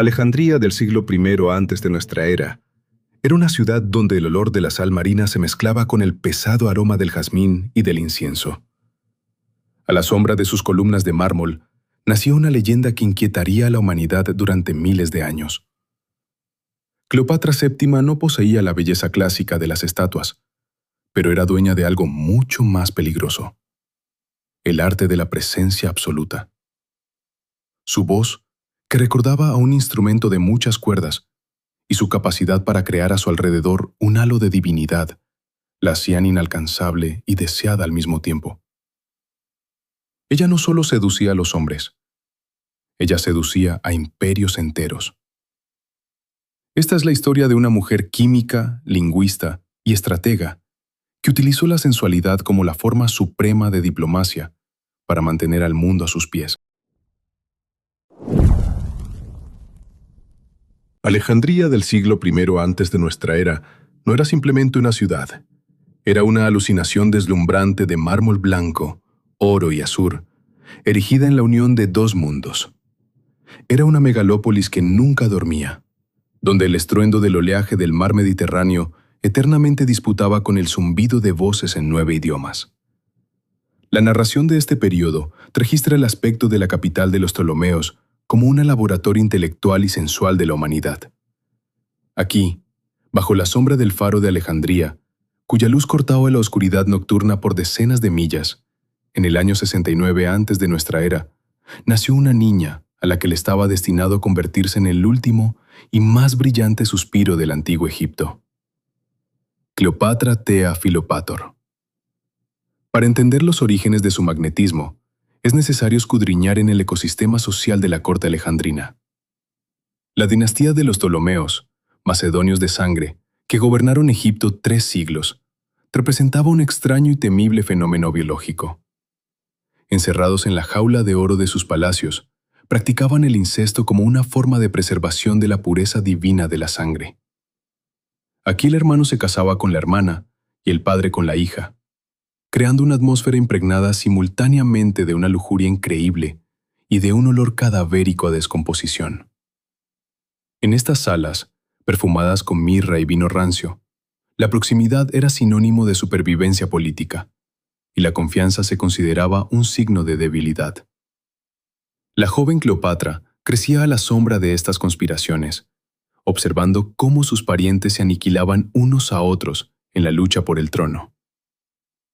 Alejandría del siglo I antes de nuestra era era una ciudad donde el olor de la sal marina se mezclaba con el pesado aroma del jazmín y del incienso. A la sombra de sus columnas de mármol, nació una leyenda que inquietaría a la humanidad durante miles de años. Cleopatra VII no poseía la belleza clásica de las estatuas, pero era dueña de algo mucho más peligroso: el arte de la presencia absoluta. Su voz, que recordaba a un instrumento de muchas cuerdas, y su capacidad para crear a su alrededor un halo de divinidad, la hacían inalcanzable y deseada al mismo tiempo. Ella no solo seducía a los hombres, ella seducía a imperios enteros. Esta es la historia de una mujer química, lingüista y estratega que utilizó la sensualidad como la forma suprema de diplomacia para mantener al mundo a sus pies. Alejandría del siglo I antes de nuestra era no era simplemente una ciudad. Era una alucinación deslumbrante de mármol blanco, oro y azur, erigida en la unión de dos mundos. Era una megalópolis que nunca dormía, donde el estruendo del oleaje del mar Mediterráneo eternamente disputaba con el zumbido de voces en 9 idiomas. La narración de este periodo registra el aspecto de la capital de los Ptolomeos como un laboratorio intelectual y sensual de la humanidad. Aquí, bajo la sombra del faro de Alejandría, cuya luz cortaba la oscuridad nocturna por decenas de millas, en el año 69 antes de nuestra era, nació una niña a la que le estaba destinado a convertirse en el último y más brillante suspiro del antiguo Egipto. Cleopatra Tea Filopátor. Para entender los orígenes de su magnetismo, es necesario escudriñar en el ecosistema social de la corte alejandrina. La dinastía de los Ptolomeos, macedonios de sangre, que gobernaron Egipto 3 siglos, representaba un extraño y temible fenómeno biológico. Encerrados en la jaula de oro de sus palacios, practicaban el incesto como una forma de preservación de la pureza divina de la sangre. Aquí el hermano se casaba con la hermana y el padre con la hija, creando una atmósfera impregnada simultáneamente de una lujuria increíble y de un olor cadavérico a descomposición. En estas salas, perfumadas con mirra y vino rancio, la proximidad era sinónimo de supervivencia política, y la confianza se consideraba un signo de debilidad. La joven Cleopatra crecía a la sombra de estas conspiraciones, observando cómo sus parientes se aniquilaban unos a otros en la lucha por el trono.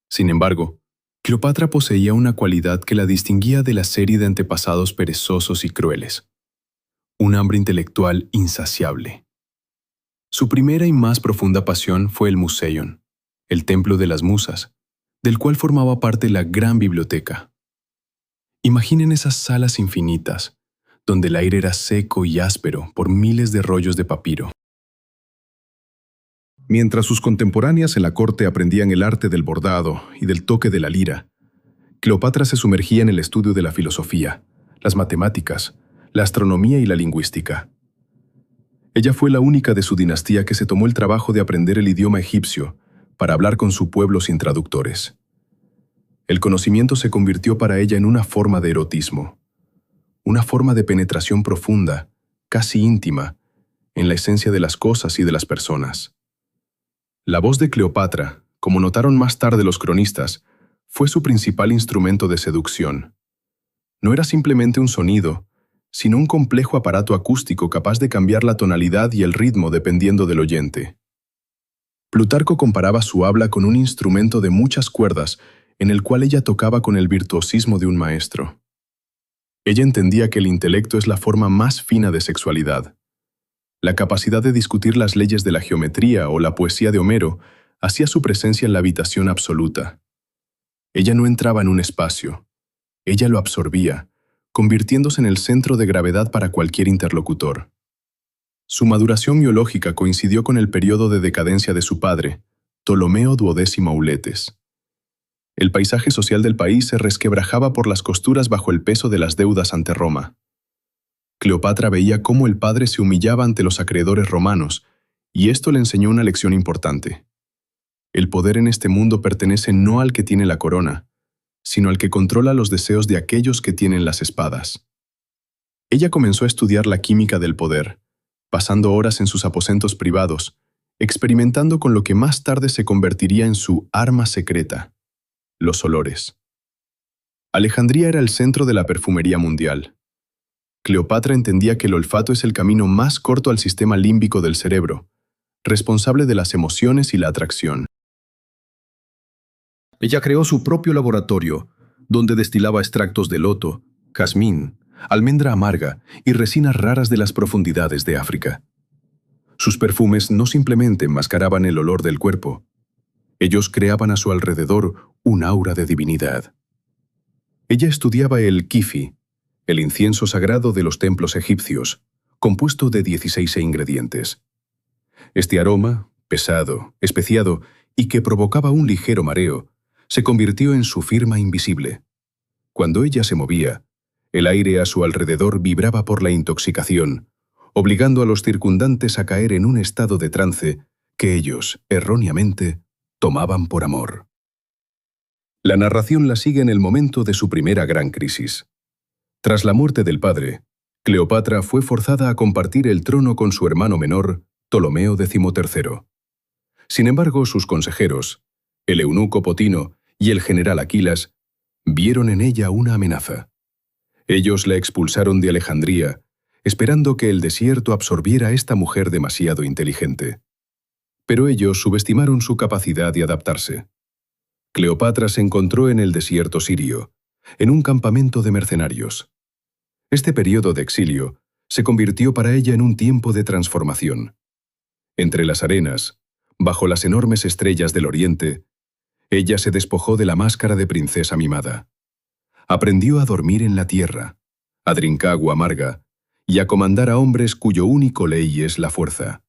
Sin embargo, Cleopatra poseía una cualidad que la distinguía de la serie de antepasados perezosos y crueles: un hambre intelectual insaciable. Su primera y más profunda pasión fue el Museion, el templo de las musas, del cual formaba parte la gran biblioteca. Imaginen esas salas infinitas, donde el aire era seco y áspero por miles de rollos de papiro. Mientras sus contemporáneas en la corte aprendían el arte del bordado y del toque de la lira, Cleopatra se sumergía en el estudio de la filosofía, las matemáticas, la astronomía y la lingüística. Ella fue la única de su dinastía que se tomó el trabajo de aprender el idioma egipcio para hablar con su pueblo sin traductores. El conocimiento se convirtió para ella en una forma de erotismo, una forma de penetración profunda, casi íntima, en la esencia de las cosas y de las personas. La voz de Cleopatra, como notaron más tarde los cronistas, fue su principal instrumento de seducción. No era simplemente un sonido, sino un complejo aparato acústico capaz de cambiar la tonalidad y el ritmo dependiendo del oyente. Plutarco comparaba su habla con un instrumento de muchas cuerdas en el cual ella tocaba con el virtuosismo de un maestro. Ella entendía que el intelecto es la forma más fina de sexualidad. La capacidad de discutir las leyes de la geometría o la poesía de Homero hacía su presencia en la habitación absoluta. Ella no entraba en un espacio, ella lo absorbía, convirtiéndose en el centro de gravedad para cualquier interlocutor. Su maduración biológica coincidió con el periodo de decadencia de su padre, Ptolomeo XII Auletes. El paisaje social del país se resquebrajaba por las costuras bajo el peso de las deudas ante Roma. Cleopatra veía cómo el padre se humillaba ante los acreedores romanos, y esto le enseñó una lección importante. El poder en este mundo pertenece no al que tiene la corona, sino al que controla los deseos de aquellos que tienen las espadas. Ella comenzó a estudiar la química del poder, pasando horas en sus aposentos privados, experimentando con lo que más tarde se convertiría en su arma secreta: los olores. Alejandría era el centro de la perfumería mundial. Cleopatra entendía que el olfato es el camino más corto al sistema límbico del cerebro, responsable de las emociones y la atracción. Ella creó su propio laboratorio, donde destilaba extractos de loto, jazmín, almendra amarga y resinas raras de las profundidades de África. Sus perfumes no simplemente enmascaraban el olor del cuerpo, ellos creaban a su alrededor un aura de divinidad. Ella estudiaba el kifi, el incienso sagrado de los templos egipcios, compuesto de 16 ingredientes. Este aroma, pesado, especiado y que provocaba un ligero mareo, se convirtió en su firma invisible. Cuando ella se movía, el aire a su alrededor vibraba por la intoxicación, obligando a los circundantes a caer en un estado de trance que ellos, erróneamente, tomaban por amor. La narración la sigue en el momento de su primera gran crisis. Tras la muerte del padre, Cleopatra fue forzada a compartir el trono con su hermano menor, Ptolomeo XIII. Sin embargo, sus consejeros, el eunuco Potino y el general Aquilas, vieron en ella una amenaza. Ellos la expulsaron de Alejandría, esperando que el desierto absorbiera a esta mujer demasiado inteligente. Pero ellos subestimaron su capacidad de adaptarse. Cleopatra se encontró en el desierto sirio, en un campamento de mercenarios. Este periodo de exilio se convirtió para ella en un tiempo de transformación. Entre las arenas, bajo las enormes estrellas del oriente, ella se despojó de la máscara de princesa mimada. Aprendió a dormir en la tierra, a drincar agua amarga y a comandar a hombres cuyo único ley es la fuerza.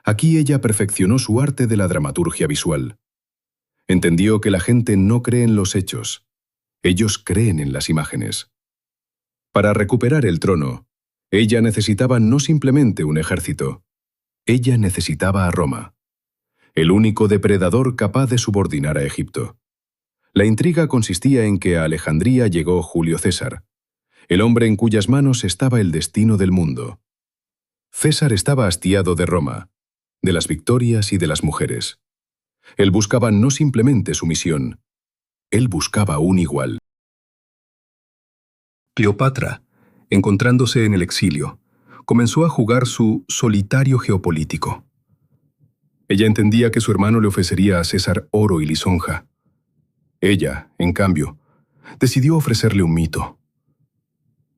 Aquí ella perfeccionó su arte de la dramaturgia visual. Entendió que la gente no cree en los hechos, ellos creen en las imágenes. Para recuperar el trono, ella necesitaba no simplemente un ejército, ella necesitaba a Roma, el único depredador capaz de subordinar a Egipto. La intriga consistía en que a Alejandría llegó Julio César, el hombre en cuyas manos estaba el destino del mundo. César estaba hastiado de Roma, de las victorias y de las mujeres. Él buscaba no simplemente su misión, él buscaba un igual. Cleopatra, encontrándose en el exilio, comenzó a jugar su solitario geopolítico. Ella entendía que su hermano le ofrecería a César oro y lisonja. Ella, en cambio, decidió ofrecerle un mito.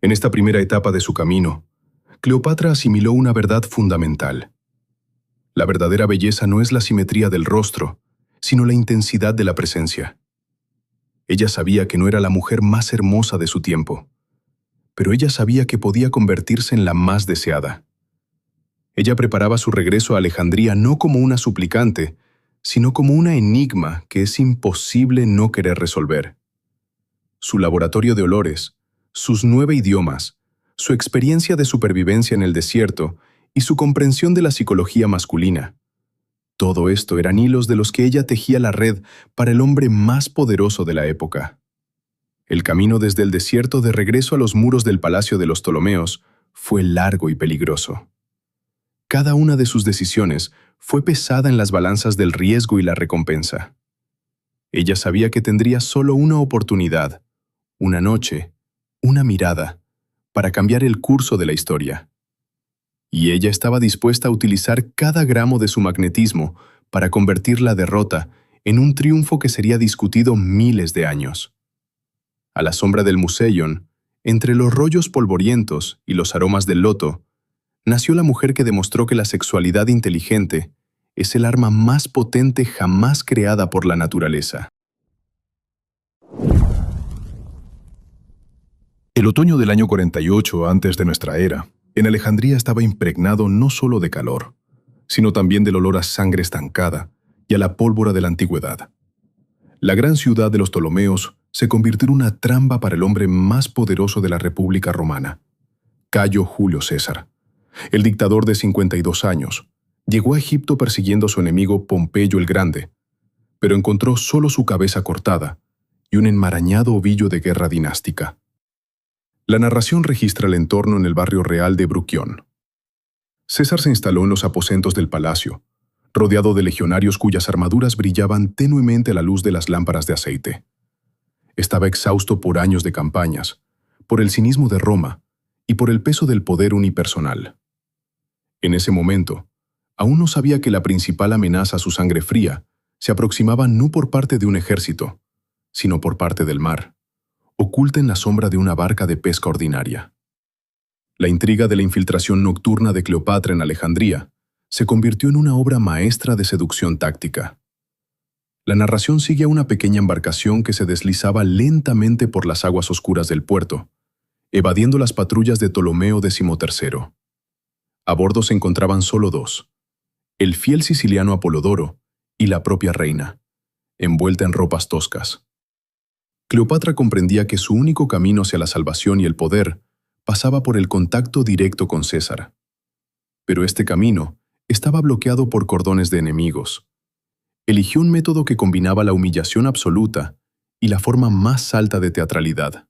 En esta primera etapa de su camino, Cleopatra asimiló una verdad fundamental. La verdadera belleza no es la simetría del rostro, sino la intensidad de la presencia. Ella sabía que no era la mujer más hermosa de su tiempo, pero ella sabía que podía convertirse en la más deseada. Ella preparaba su regreso a Alejandría no como una suplicante, sino como una enigma que es imposible no querer resolver. Su laboratorio de olores, sus 9 idiomas, su experiencia de supervivencia en el desierto y su comprensión de la psicología masculina. Todo esto eran hilos de los que ella tejía la red para el hombre más poderoso de la época. El camino desde el desierto de regreso a los muros del palacio de los Ptolomeos fue largo y peligroso. Cada una de sus decisiones fue pesada en las balanzas del riesgo y la recompensa. Ella sabía que tendría solo una oportunidad, una noche, una mirada, para cambiar el curso de la historia. Y ella estaba dispuesta a utilizar cada gramo de su magnetismo para convertir la derrota en un triunfo que sería discutido miles de años. A la sombra del Museion, entre los rollos polvorientos y los aromas del loto, nació la mujer que demostró que la sexualidad inteligente es el arma más potente jamás creada por la naturaleza. El otoño del año 48 antes de nuestra era, en Alejandría estaba impregnado no solo de calor, sino también del olor a sangre estancada y a la pólvora de la antigüedad. La gran ciudad de los Ptolomeos se convirtió en una trampa para el hombre más poderoso de la República Romana, Cayo Julio César. El dictador de 52 años llegó a Egipto persiguiendo a su enemigo Pompeyo el Grande, pero encontró solo su cabeza cortada y un enmarañado ovillo de guerra dinástica. La narración registra el entorno en el barrio real de Bruquión. César se instaló en los aposentos del palacio, rodeado de legionarios cuyas armaduras brillaban tenuemente a la luz de las lámparas de aceite. Estaba exhausto por años de campañas, por el cinismo de Roma y por el peso del poder unipersonal. En ese momento, aún no sabía que la principal amenaza a su sangre fría se aproximaba no por parte de un ejército, sino por parte del mar, oculta en la sombra de una barca de pesca ordinaria. La intriga de la infiltración nocturna de Cleopatra en Alejandría se convirtió en una obra maestra de seducción táctica. La narración sigue a una pequeña embarcación que se deslizaba lentamente por las aguas oscuras del puerto, evadiendo las patrullas de Ptolomeo XIII. A bordo se encontraban solo dos: el fiel siciliano Apolodoro y la propia reina, envuelta en ropas toscas. Cleopatra comprendía que su único camino hacia la salvación y el poder pasaba por el contacto directo con César. Pero este camino estaba bloqueado por cordones de enemigos. Eligió un método que combinaba la humillación absoluta y la forma más alta de teatralidad.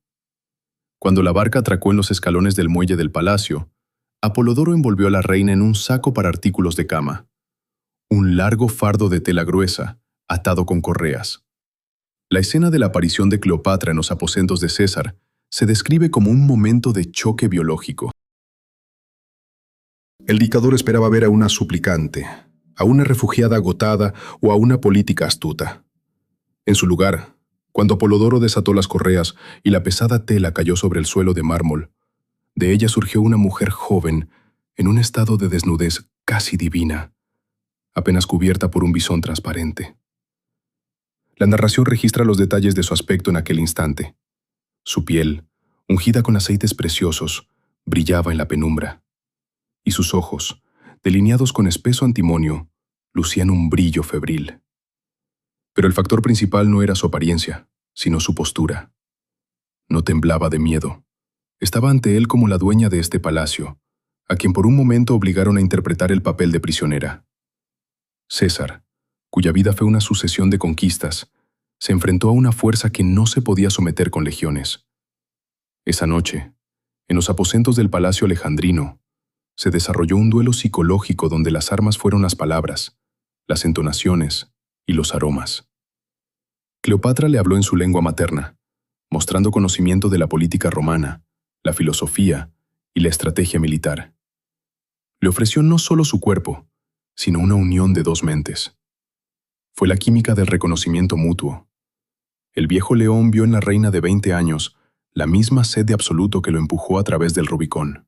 Cuando la barca atracó en los escalones del muelle del palacio, Apolodoro envolvió a la reina en un saco para artículos de cama, un largo fardo de tela gruesa, atado con correas. La escena de la aparición de Cleopatra en los aposentos de César se describe como un momento de choque biológico. El dictador esperaba ver a una suplicante, a una refugiada agotada o a una política astuta. En su lugar, cuando Apolodoro desató las correas y la pesada tela cayó sobre el suelo de mármol, de ella surgió una mujer joven en un estado de desnudez casi divina, apenas cubierta por un visón transparente. La narración registra los detalles de su aspecto en aquel instante. Su piel, ungida con aceites preciosos, brillaba en la penumbra, y sus ojos, delineados con espeso antimonio, lucían un brillo febril. Pero el factor principal no era su apariencia, sino su postura. No temblaba de miedo. Estaba ante él como la dueña de este palacio, a quien por un momento obligaron a interpretar el papel de prisionera. César, cuya vida fue una sucesión de conquistas, se enfrentó a una fuerza que no se podía someter con legiones. Esa noche, en los aposentos del palacio alejandrino, se desarrolló un duelo psicológico donde las armas fueron las palabras, las entonaciones y los aromas. Cleopatra le habló en su lengua materna, mostrando conocimiento de la política romana, la filosofía y la estrategia militar. Le ofreció no solo su cuerpo, sino una unión de dos mentes. Fue la química del reconocimiento mutuo. El viejo león vio en la reina de 20 años la misma sed de absoluto que lo empujó a través del Rubicón.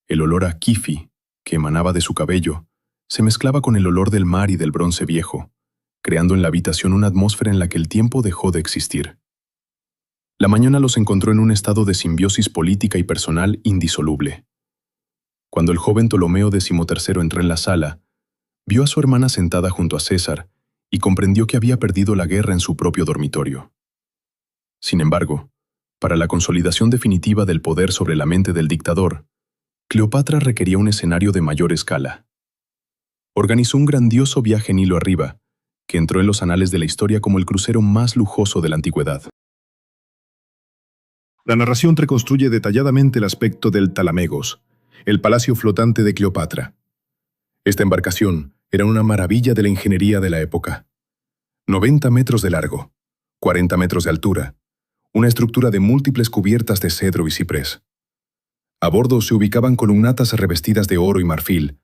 El olor a kifi, que emanaba de su cabello, se mezclaba con el olor del mar y del bronce viejo, creando en la habitación una atmósfera en la que el tiempo dejó de existir. La mañana los encontró en un estado de simbiosis política y personal indisoluble. Cuando el joven Ptolomeo XIII entró en la sala, vio a su hermana sentada junto a César y comprendió que había perdido la guerra en su propio dormitorio. Sin embargo, para la consolidación definitiva del poder sobre la mente del dictador, Cleopatra requería un escenario de mayor escala. Organizó un grandioso viaje en hilo arriba, que entró en los anales de la historia como el crucero más lujoso de la antigüedad. La narración reconstruye detalladamente el aspecto del Talamegos, el palacio flotante de Cleopatra. Esta embarcación era una maravilla de la ingeniería de la época. 90 metros de largo, 40 metros de altura, una estructura de múltiples cubiertas de cedro y ciprés. A bordo se ubicaban columnatas revestidas de oro y marfil,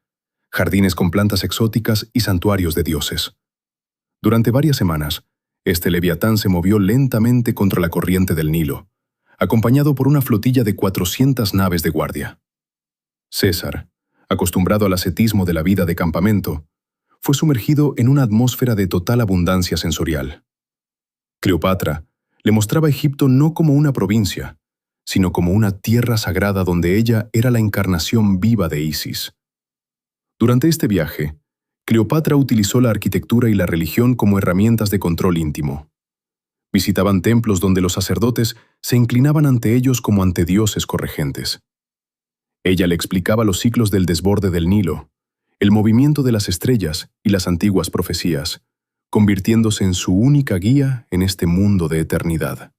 jardines con plantas exóticas y santuarios de dioses. Durante varias semanas, este leviatán se movió lentamente contra la corriente del Nilo, acompañado por una flotilla de 400 naves de guardia. César, acostumbrado al ascetismo de la vida de campamento, fue sumergido en una atmósfera de total abundancia sensorial. Cleopatra le mostraba a Egipto no como una provincia, sino como una tierra sagrada donde ella era la encarnación viva de Isis. Durante este viaje, Cleopatra utilizó la arquitectura y la religión como herramientas de control íntimo. Visitaban templos donde los sacerdotes se inclinaban ante ellos como ante dioses corregentes. Ella le explicaba los ciclos del desborde del Nilo, el movimiento de las estrellas y las antiguas profecías, convirtiéndose en su única guía en este mundo de eternidad.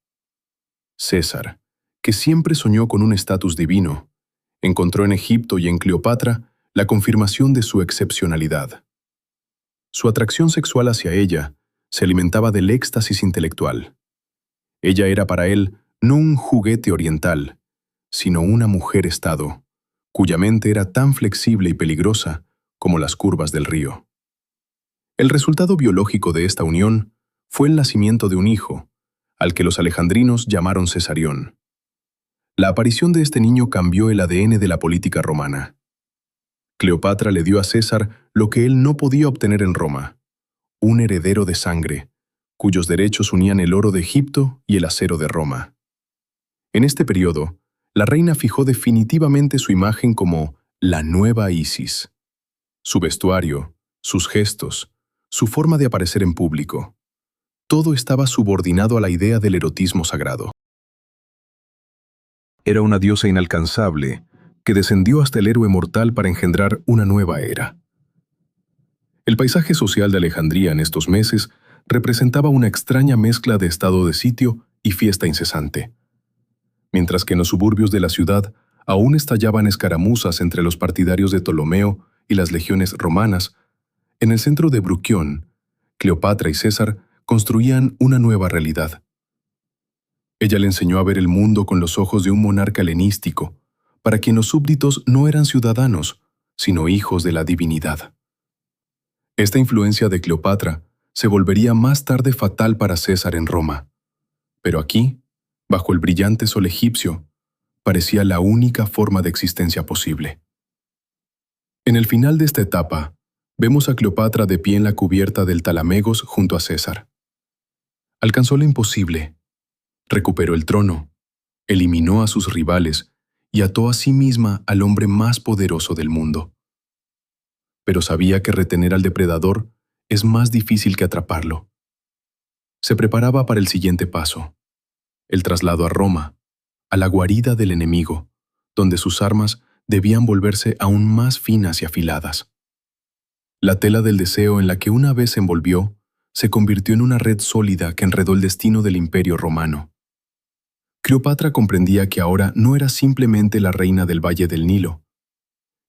César, que siempre soñó con un estatus divino, encontró en Egipto y en Cleopatra la confirmación de su excepcionalidad. Su atracción sexual hacia ella se alimentaba del éxtasis intelectual. Ella era para él no un juguete oriental, sino una mujer-estado, cuya mente era tan flexible y peligrosa como las curvas del río. El resultado biológico de esta unión fue el nacimiento de un hijo, al que los alejandrinos llamaron Cesarión. La aparición de este niño cambió el ADN de la política romana. Cleopatra le dio a César lo que él no podía obtener en Roma, un heredero de sangre, cuyos derechos unían el oro de Egipto y el acero de Roma. En este periodo, la reina fijó definitivamente su imagen como la nueva Isis. Su vestuario, sus gestos, su forma de aparecer en público, todo estaba subordinado a la idea del erotismo sagrado. Era una diosa inalcanzable que descendió hasta el héroe mortal para engendrar una nueva era. El paisaje social de Alejandría en estos meses representaba una extraña mezcla de estado de sitio y fiesta incesante. Mientras que en los suburbios de la ciudad aún estallaban escaramuzas entre los partidarios de Ptolomeo y las legiones romanas, en el centro de Bruquión, Cleopatra y César construían una nueva realidad. Ella le enseñó a ver el mundo con los ojos de un monarca helenístico, para quien los súbditos no eran ciudadanos, sino hijos de la divinidad. Esta influencia de Cleopatra se volvería más tarde fatal para César en Roma. Pero aquí, bajo el brillante sol egipcio, parecía la única forma de existencia posible. En el final de esta etapa, vemos a Cleopatra de pie en la cubierta del Talamegos junto a César. Alcanzó lo imposible. Recuperó el trono, eliminó a sus rivales y ató a sí misma al hombre más poderoso del mundo. Pero sabía que retener al depredador es más difícil que atraparlo. Se preparaba para el siguiente paso, el traslado a Roma, a la guarida del enemigo, donde sus armas debían volverse aún más finas y afiladas. La tela del deseo en la que una vez se envolvió se convirtió en una red sólida que enredó el destino del Imperio Romano. Cleopatra comprendía que ahora no era simplemente la reina del Valle del Nilo.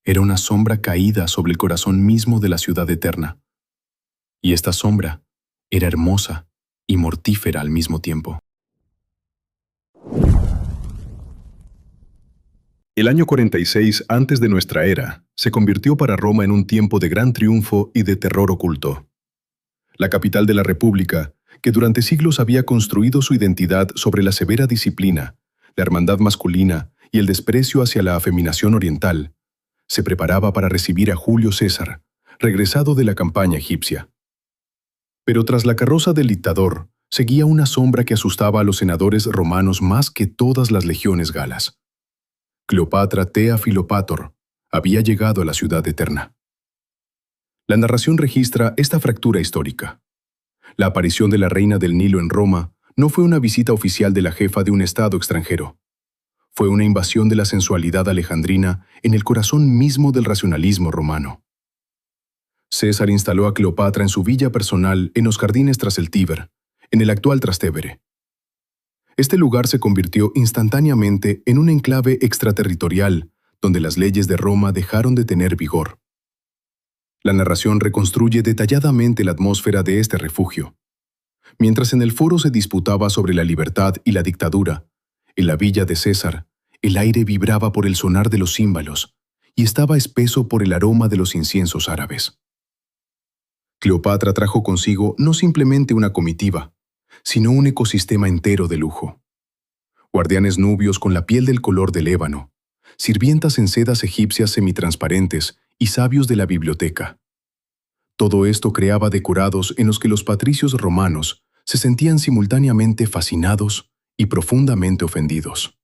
Era una sombra caída sobre el corazón mismo de la ciudad eterna. Y esta sombra era hermosa y mortífera al mismo tiempo. El año 46 antes de nuestra era se convirtió para Roma en un tiempo de gran triunfo y de terror oculto. La capital de la República, que durante siglos había construido su identidad sobre la severa disciplina, la hermandad masculina y el desprecio hacia la afeminación oriental, se preparaba para recibir a Julio César, regresado de la campaña egipcia. Pero tras la carroza del dictador, seguía una sombra que asustaba a los senadores romanos más que todas las legiones galas. Cleopatra Tea Filopátor había llegado a la ciudad eterna. La narración registra esta fractura histórica. La aparición de la reina del Nilo en Roma no fue una visita oficial de la jefa de un estado extranjero. Fue una invasión de la sensualidad alejandrina en el corazón mismo del racionalismo romano. César instaló a Cleopatra en su villa personal en los jardines tras el Tíber, en el actual Trastevere. Este lugar se convirtió instantáneamente en un enclave extraterritorial donde las leyes de Roma dejaron de tener vigor. La narración reconstruye detalladamente la atmósfera de este refugio. Mientras en el foro se disputaba sobre la libertad y la dictadura, en la villa de César, el aire vibraba por el sonar de los címbalos y estaba espeso por el aroma de los inciensos árabes. Cleopatra trajo consigo no simplemente una comitiva, sino un ecosistema entero de lujo. Guardianes nubios con la piel del color del ébano, sirvientas en sedas egipcias semitransparentes y sabios de la biblioteca. Todo esto creaba decorados en los que los patricios romanos se sentían simultáneamente fascinados y profundamente ofendidos.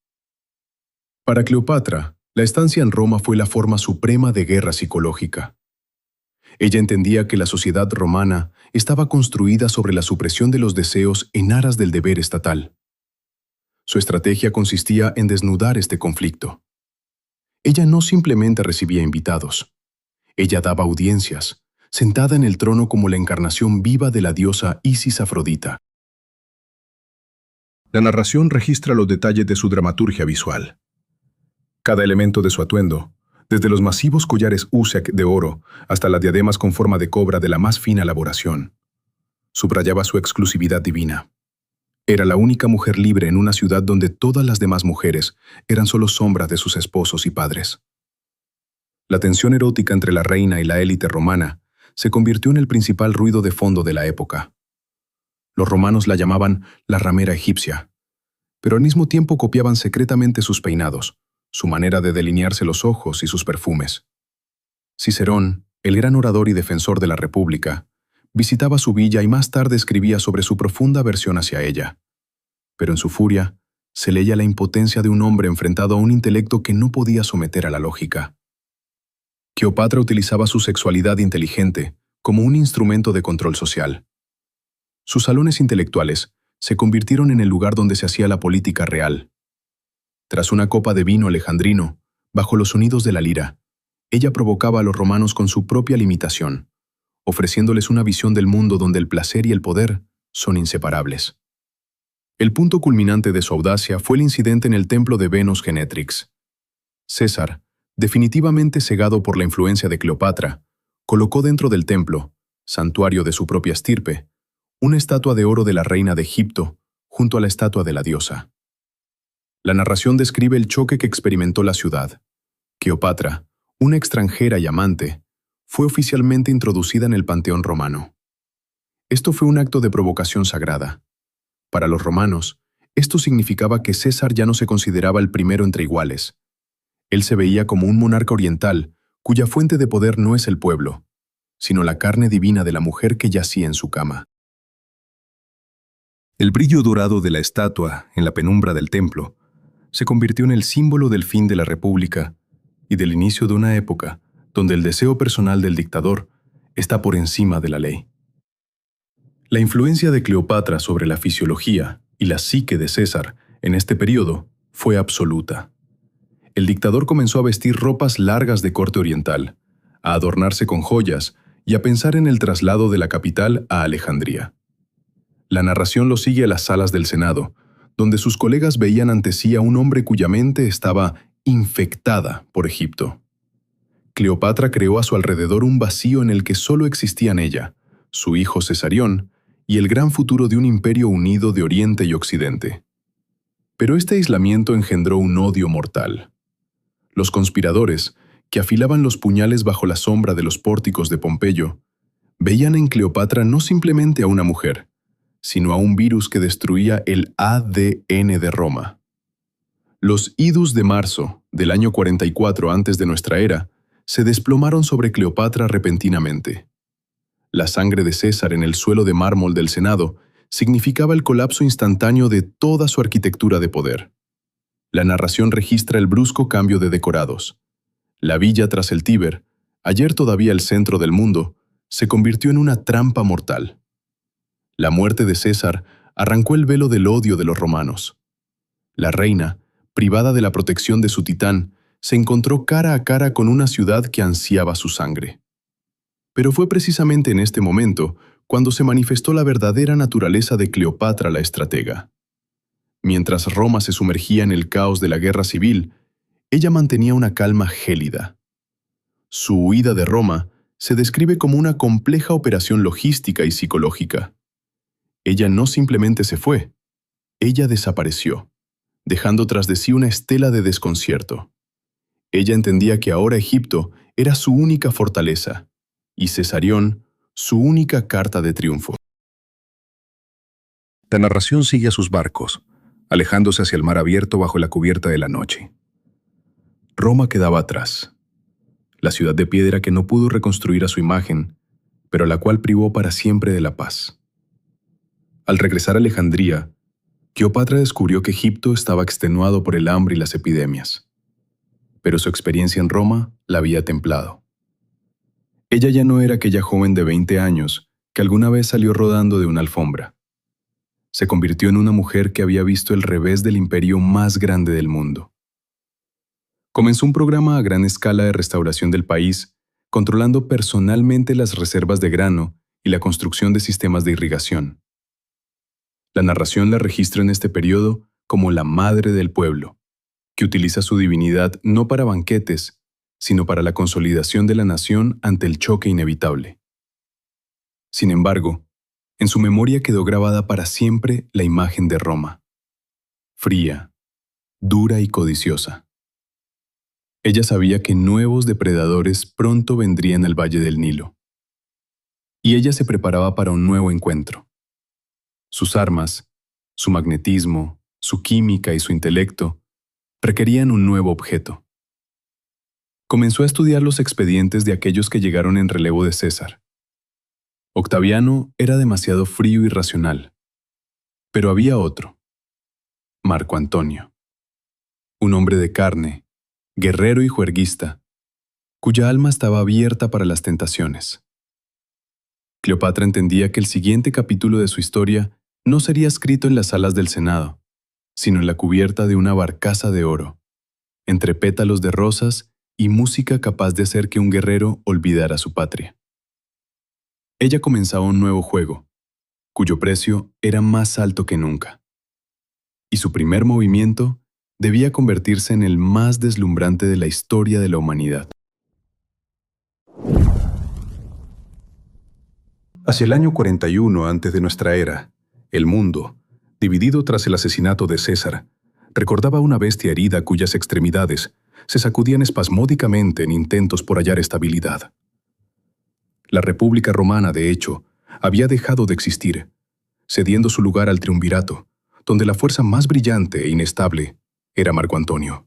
Para Cleopatra, la estancia en Roma fue la forma suprema de guerra psicológica. Ella entendía que la sociedad romana estaba construida sobre la supresión de los deseos en aras del deber estatal. Su estrategia consistía en desnudar este conflicto. Ella no simplemente recibía invitados. Ella daba audiencias, sentada en el trono como la encarnación viva de la diosa Isis Afrodita. La narración registra los detalles de su dramaturgia visual. Cada elemento de su atuendo, desde los masivos collares Usek de oro hasta las diademas con forma de cobra de la más fina elaboración, subrayaba su exclusividad divina. Era la única mujer libre en una ciudad donde todas las demás mujeres eran solo sombras de sus esposos y padres. La tensión erótica entre la reina y la élite romana se convirtió en el principal ruido de fondo de la época. Los romanos la llamaban la ramera egipcia, pero al mismo tiempo copiaban secretamente sus peinados, su manera de delinearse los ojos y sus perfumes. Cicerón, el gran orador y defensor de la República, visitaba su villa y más tarde escribía sobre su profunda aversión hacia ella. Pero en su furia se leía la impotencia de un hombre enfrentado a un intelecto que no podía someter a la lógica. Cleopatra utilizaba su sexualidad inteligente como un instrumento de control social. Sus salones intelectuales se convirtieron en el lugar donde se hacía la política real. Tras una copa de vino alejandrino, bajo los sonidos de la lira, ella provocaba a los romanos con su propia limitación, ofreciéndoles una visión del mundo donde el placer y el poder son inseparables. El punto culminante de su audacia fue el incidente en el templo de Venus Genetrix. César, definitivamente cegado por la influencia de Cleopatra, colocó dentro del templo, santuario de su propia estirpe, una estatua de oro de la reina de Egipto junto a la estatua de la diosa. La narración describe el choque que experimentó la ciudad. Cleopatra, una extranjera y amante, fue oficialmente introducida en el panteón romano. Esto fue un acto de provocación sagrada. Para los romanos, esto significaba que César ya no se consideraba el primero entre iguales. Él se veía como un monarca oriental cuya fuente de poder no es el pueblo, sino la carne divina de la mujer que yacía en su cama. El brillo dorado de la estatua en la penumbra del templo se convirtió en el símbolo del fin de la República y del inicio de una época donde el deseo personal del dictador está por encima de la ley. La influencia de Cleopatra sobre la fisiología y la psique de César en este periodo fue absoluta. El dictador comenzó a vestir ropas largas de corte oriental, a adornarse con joyas y a pensar en el traslado de la capital a Alejandría. La narración lo sigue a las salas del Senado, donde sus colegas veían ante sí a un hombre cuya mente estaba infectada por Egipto. Cleopatra creó a su alrededor un vacío en el que solo existían ella, su hijo Cesarión y el gran futuro de un imperio unido de Oriente y Occidente. Pero este aislamiento engendró un odio mortal. Los conspiradores, que afilaban los puñales bajo la sombra de los pórticos de Pompeyo, veían en Cleopatra no simplemente a una mujer, sino a un virus que destruía el ADN de Roma. Los idus de marzo del año 44 antes de nuestra era se desplomaron sobre Cleopatra repentinamente. La sangre de César en el suelo de mármol del Senado significaba el colapso instantáneo de toda su arquitectura de poder. La narración registra el brusco cambio de decorados. La villa tras el Tíber, ayer todavía el centro del mundo, se convirtió en una trampa mortal. La muerte de César arrancó el velo del odio de los romanos. La reina, privada de la protección de su titán, se encontró cara a cara con una ciudad que ansiaba su sangre. Pero fue precisamente en este momento cuando se manifestó la verdadera naturaleza de Cleopatra la estratega. Mientras Roma se sumergía en el caos de la guerra civil, ella mantenía una calma gélida. Su huida de Roma se describe como una compleja operación logística y psicológica. Ella no simplemente se fue, ella desapareció, dejando tras de sí una estela de desconcierto. Ella entendía que ahora Egipto era su única fortaleza, y Cesarión su única carta de triunfo. La narración sigue a sus barcos, alejándose hacia el mar abierto bajo la cubierta de la noche. Roma quedaba atrás, la ciudad de piedra que no pudo reconstruir a su imagen, pero la cual privó para siempre de la paz. Al regresar a Alejandría, Cleopatra descubrió que Egipto estaba extenuado por el hambre y las epidemias. Pero su experiencia en Roma la había templado. Ella ya no era aquella joven de 20 años que alguna vez salió rodando de una alfombra. Se convirtió en una mujer que había visto el revés del imperio más grande del mundo. Comenzó un programa a gran escala de restauración del país, controlando personalmente las reservas de grano y la construcción de sistemas de irrigación. La narración la registra en este periodo como la madre del pueblo, que utiliza su divinidad no para banquetes, sino para la consolidación de la nación ante el choque inevitable. Sin embargo, en su memoria quedó grabada para siempre la imagen de Roma, fría, dura y codiciosa. Ella sabía que nuevos depredadores pronto vendrían al valle del Nilo, y ella se preparaba para un nuevo encuentro. Sus armas, su magnetismo, su química y su intelecto requerían un nuevo objeto. Comenzó a estudiar los expedientes de aquellos que llegaron en relevo de César. Octaviano era demasiado frío y racional, pero había otro, Marco Antonio, un hombre de carne, guerrero y juerguista, cuya alma estaba abierta para las tentaciones. Cleopatra entendía que el siguiente capítulo de su historia no sería escrito en las salas del Senado, sino en la cubierta de una barcaza de oro, entre pétalos de rosas y música capaz de hacer que un guerrero olvidara su patria. Ella comenzaba un nuevo juego, cuyo precio era más alto que nunca. Y su primer movimiento debía convertirse en el más deslumbrante de la historia de la humanidad. Hacia el año 41 antes de nuestra era, el mundo, dividido tras el asesinato de César, recordaba una bestia herida cuyas extremidades se sacudían espasmódicamente en intentos por hallar estabilidad. La República Romana, de hecho, había dejado de existir, cediendo su lugar al triunvirato, donde la fuerza más brillante e inestable era Marco Antonio.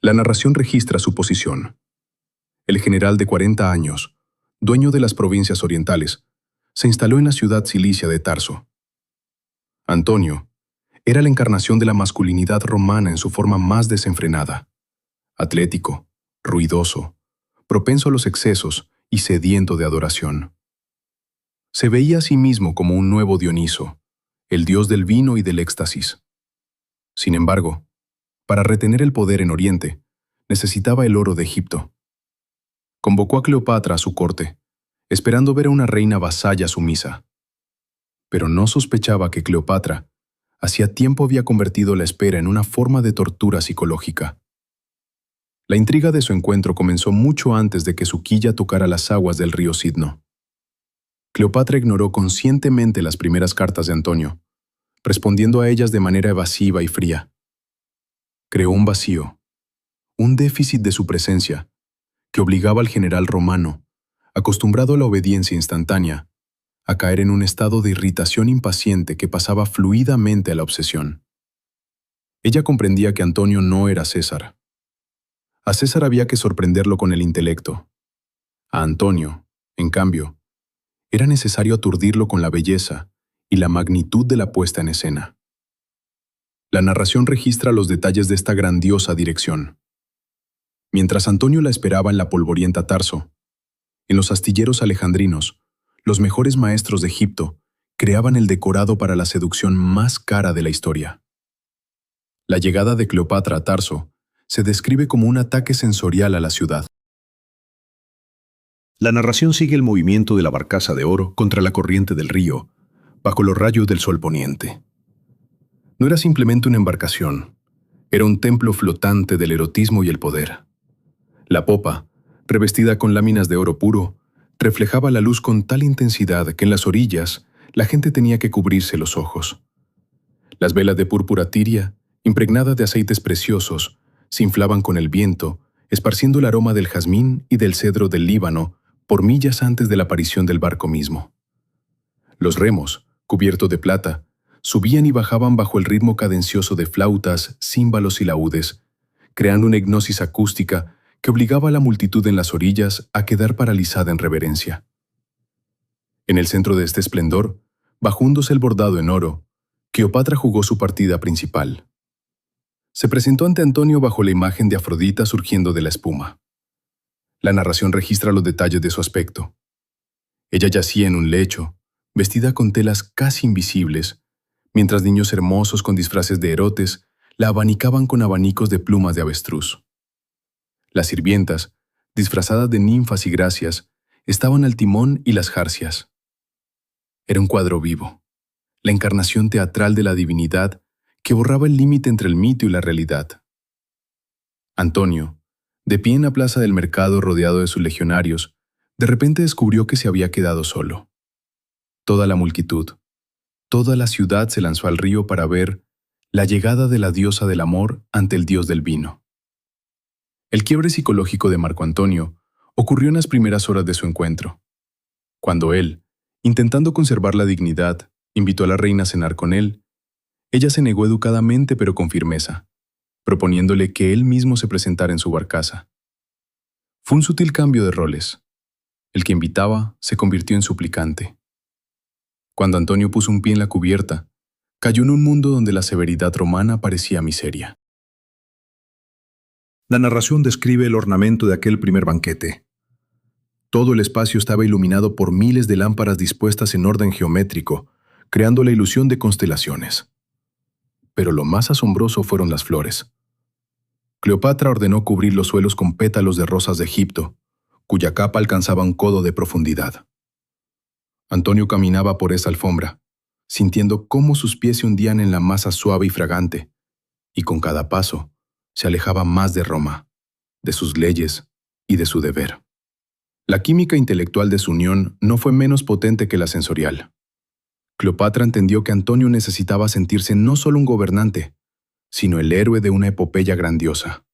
La narración registra su posición. El general de 40 años, dueño de las provincias orientales, se instaló en la ciudad cilicia de Tarso. Antonio era la encarnación de la masculinidad romana en su forma más desenfrenada. Atlético, ruidoso, propenso a los excesos y sediento de adoración. Se veía a sí mismo como un nuevo Dioniso, el dios del vino y del éxtasis. Sin embargo, para retener el poder en Oriente, necesitaba el oro de Egipto. Convocó a Cleopatra a su corte, esperando ver a una reina vasalla sumisa. Pero no sospechaba que Cleopatra hacía tiempo había convertido la espera en una forma de tortura psicológica. La intriga de su encuentro comenzó mucho antes de que su quilla tocara las aguas del río Sidno. Cleopatra ignoró conscientemente las primeras cartas de Antonio, respondiendo a ellas de manera evasiva y fría. Creó un vacío, un déficit de su presencia, que obligaba al general romano, acostumbrado a la obediencia instantánea, a caer en un estado de irritación impaciente que pasaba fluidamente a la obsesión. Ella comprendía que Antonio no era César. A César había que sorprenderlo con el intelecto. A Antonio, en cambio, era necesario aturdirlo con la belleza y la magnitud de la puesta en escena. La narración registra los detalles de esta grandiosa dirección. Mientras Antonio la esperaba en la polvorienta Tarso, en los astilleros alejandrinos, los mejores maestros de Egipto creaban el decorado para la seducción más cara de la historia. La llegada de Cleopatra a Tarso se describe como un ataque sensorial a la ciudad. La narración sigue el movimiento de la barcaza de oro contra la corriente del río, bajo los rayos del sol poniente. No era simplemente una embarcación, era un templo flotante del erotismo y el poder. La popa, revestida con láminas de oro puro, reflejaba la luz con tal intensidad que en las orillas la gente tenía que cubrirse los ojos. Las velas de púrpura tiria, impregnadas de aceites preciosos, se inflaban con el viento, esparciendo el aroma del jazmín y del cedro del Líbano por millas antes de la aparición del barco mismo. Los remos, cubiertos de plata, subían y bajaban bajo el ritmo cadencioso de flautas, címbalos y laúdes, creando una hipnosis acústica que obligaba a la multitud en las orillas a quedar paralizada en reverencia. En el centro de este esplendor, bajo un dosel bordado en oro, Cleopatra jugó su partida principal. Se presentó ante Antonio bajo la imagen de Afrodita surgiendo de la espuma. La narración registra los detalles de su aspecto. Ella yacía en un lecho, vestida con telas casi invisibles, mientras niños hermosos con disfraces de erotes la abanicaban con abanicos de plumas de avestruz. Las sirvientas, disfrazadas de ninfas y gracias, estaban al timón y las jarcias. Era un cuadro vivo, la encarnación teatral de la divinidad que borraba el límite entre el mito y la realidad. Antonio, de pie en la plaza del mercado rodeado de sus legionarios, de repente descubrió que se había quedado solo. Toda la multitud, toda la ciudad se lanzó al río para ver la llegada de la diosa del amor ante el dios del vino. El quiebre psicológico de Marco Antonio ocurrió en las primeras horas de su encuentro, cuando él, intentando conservar la dignidad, invitó a la reina a cenar con él. Ella se negó educadamente pero con firmeza, proponiéndole que él mismo se presentara en su barcaza. Fue un sutil cambio de roles. El que invitaba se convirtió en suplicante. Cuando Antonio puso un pie en la cubierta, cayó en un mundo donde la severidad romana parecía miseria. La narración describe el ornamento de aquel primer banquete. Todo el espacio estaba iluminado por miles de lámparas dispuestas en orden geométrico, creando la ilusión de constelaciones. Pero lo más asombroso fueron las flores. Cleopatra ordenó cubrir los suelos con pétalos de rosas de Egipto, cuya capa alcanzaba un codo de profundidad. Antonio caminaba por esa alfombra, sintiendo cómo sus pies se hundían en la masa suave y fragante, y con cada paso se alejaba más de Roma, de sus leyes y de su deber. La química intelectual de su unión no fue menos potente que la sensorial. Cleopatra entendió que Antonio necesitaba sentirse no solo un gobernante, sino el héroe de una epopeya grandiosa.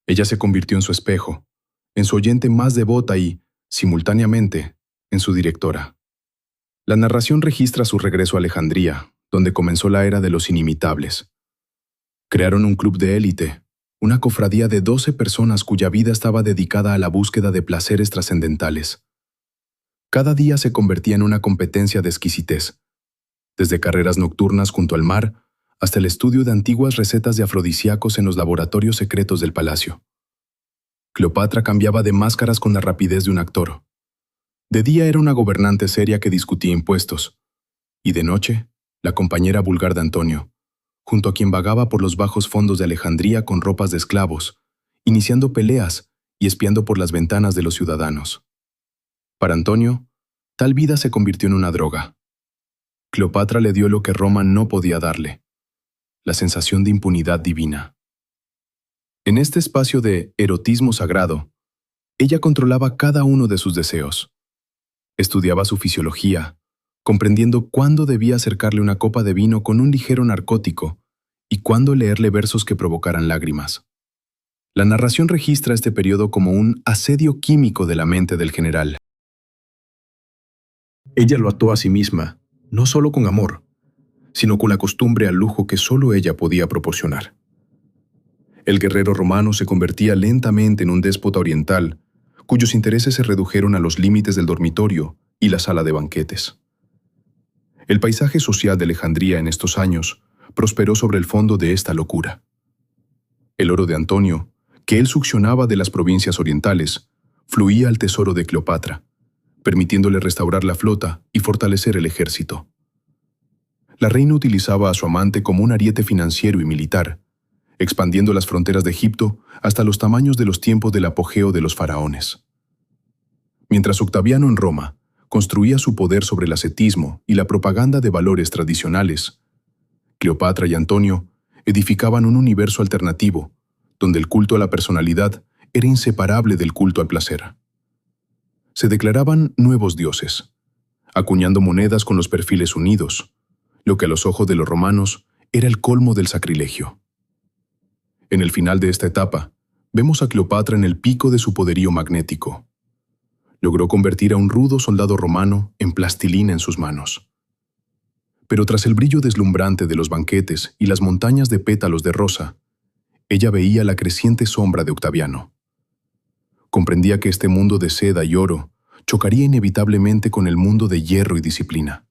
Ella se convirtió en su espejo, en su oyente más devota y, simultáneamente, en su directora. La narración registra su regreso a Alejandría, donde comenzó la era de los inimitables. Crearon un club de élite, una cofradía de 12 personas cuya vida estaba dedicada a la búsqueda de placeres trascendentales. Cada día se convertía en una competencia de exquisitez, desde carreras nocturnas junto al mar hasta el estudio de antiguas recetas de afrodisíacos en los laboratorios secretos del palacio. Cleopatra cambiaba de máscaras con la rapidez de un actor. De día era una gobernante seria que discutía impuestos, y de noche, la compañera vulgar de Antonio, junto a quien vagaba por los bajos fondos de Alejandría con ropas de esclavos, iniciando peleas y espiando por las ventanas de los ciudadanos. Para Antonio, tal vida se convirtió en una droga. Cleopatra le dio lo que Roma no podía darle: la sensación de impunidad divina. En este espacio de erotismo sagrado, ella controlaba cada uno de sus deseos. Estudiaba su fisiología, comprendiendo cuándo debía acercarle una copa de vino con un ligero narcótico y cuándo leerle versos que provocaran lágrimas. La narración registra este periodo como un asedio químico de la mente del general. Ella lo ató a sí misma, no solo con amor, sino con la costumbre al lujo que solo ella podía proporcionar. El guerrero romano se convertía lentamente en un déspota oriental, cuyos intereses se redujeron a los límites del dormitorio y la sala de banquetes. El paisaje social de Alejandría en estos años prosperó sobre el fondo de esta locura. El oro de Antonio, que él succionaba de las provincias orientales, fluía al tesoro de Cleopatra, permitiéndole restaurar la flota y fortalecer el ejército. La reina utilizaba a su amante como un ariete financiero y militar, expandiendo las fronteras de Egipto hasta los tamaños de los tiempos del apogeo de los faraones. Mientras Octaviano en Roma construía su poder sobre el ascetismo y la propaganda de valores tradicionales, Cleopatra y Antonio edificaban un universo alternativo, donde el culto a la personalidad era inseparable del culto al placer. Se declaraban nuevos dioses, acuñando monedas con los perfiles unidos, lo que a los ojos de los romanos era el colmo del sacrilegio. En el final de esta etapa, vemos a Cleopatra en el pico de su poderío magnético. Logró convertir a un rudo soldado romano en plastilina en sus manos. Pero tras el brillo deslumbrante de los banquetes y las montañas de pétalos de rosa, ella veía la creciente sombra de Octaviano. Comprendía que este mundo de seda y oro chocaría inevitablemente con el mundo de hierro y disciplina.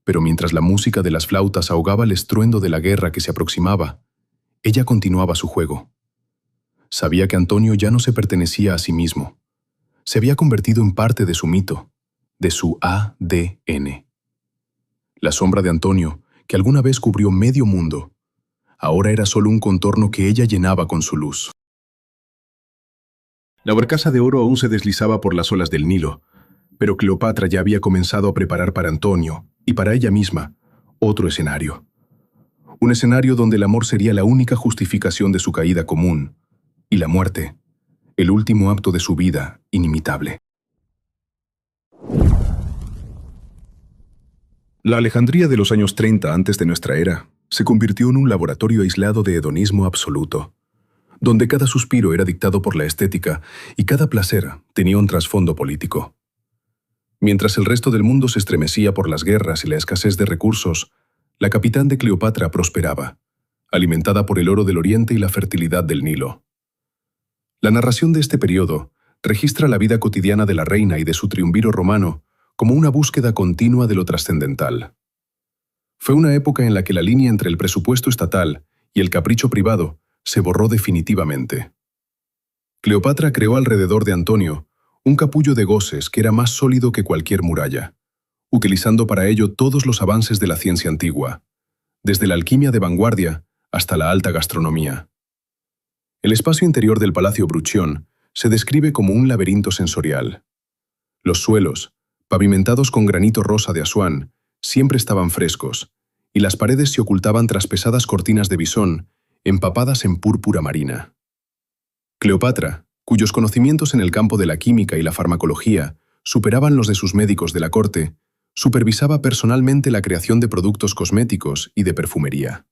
Pero mientras la música de las flautas ahogaba el estruendo de la guerra que se aproximaba, ella continuaba su juego. Sabía que Antonio ya no se pertenecía a sí mismo. Se había convertido en parte de su mito, de su ADN. La sombra de Antonio, que alguna vez cubrió medio mundo, ahora era solo un contorno que ella llenaba con su luz. La barcaza de oro aún se deslizaba por las olas del Nilo, Pero Cleopatra ya había comenzado a preparar para Antonio, y para ella misma, otro escenario. Un escenario donde el amor sería la única justificación de su caída común, y la muerte, el último acto de su vida inimitable. La Alejandría de los años 30 antes de nuestra era se convirtió en un laboratorio aislado de hedonismo absoluto, donde cada suspiro era dictado por la estética y cada placer tenía un trasfondo político. Mientras el resto del mundo se estremecía por las guerras y la escasez de recursos, la capital de Cleopatra prosperaba, alimentada por el oro del Oriente y la fertilidad del Nilo. La narración de este periodo registra la vida cotidiana de la reina y de su triunviro romano como una búsqueda continua de lo trascendental. Fue una época en la que la línea entre el presupuesto estatal y el capricho privado se borró definitivamente. Cleopatra creó alrededor de Antonio un capullo de goces que era más sólido que cualquier muralla, utilizando para ello todos los avances de la ciencia antigua, desde la alquimia de vanguardia hasta la alta gastronomía. El espacio interior del Palacio Bruchion se describe como un laberinto sensorial. Los suelos, pavimentados con granito rosa de Asuán, siempre estaban frescos, y las paredes se ocultaban tras pesadas cortinas de bisón, empapadas en púrpura marina. Cleopatra, cuyos conocimientos en el campo de la química y la farmacología superaban los de sus médicos de la corte, supervisaba personalmente la creación de productos cosméticos y de perfumería.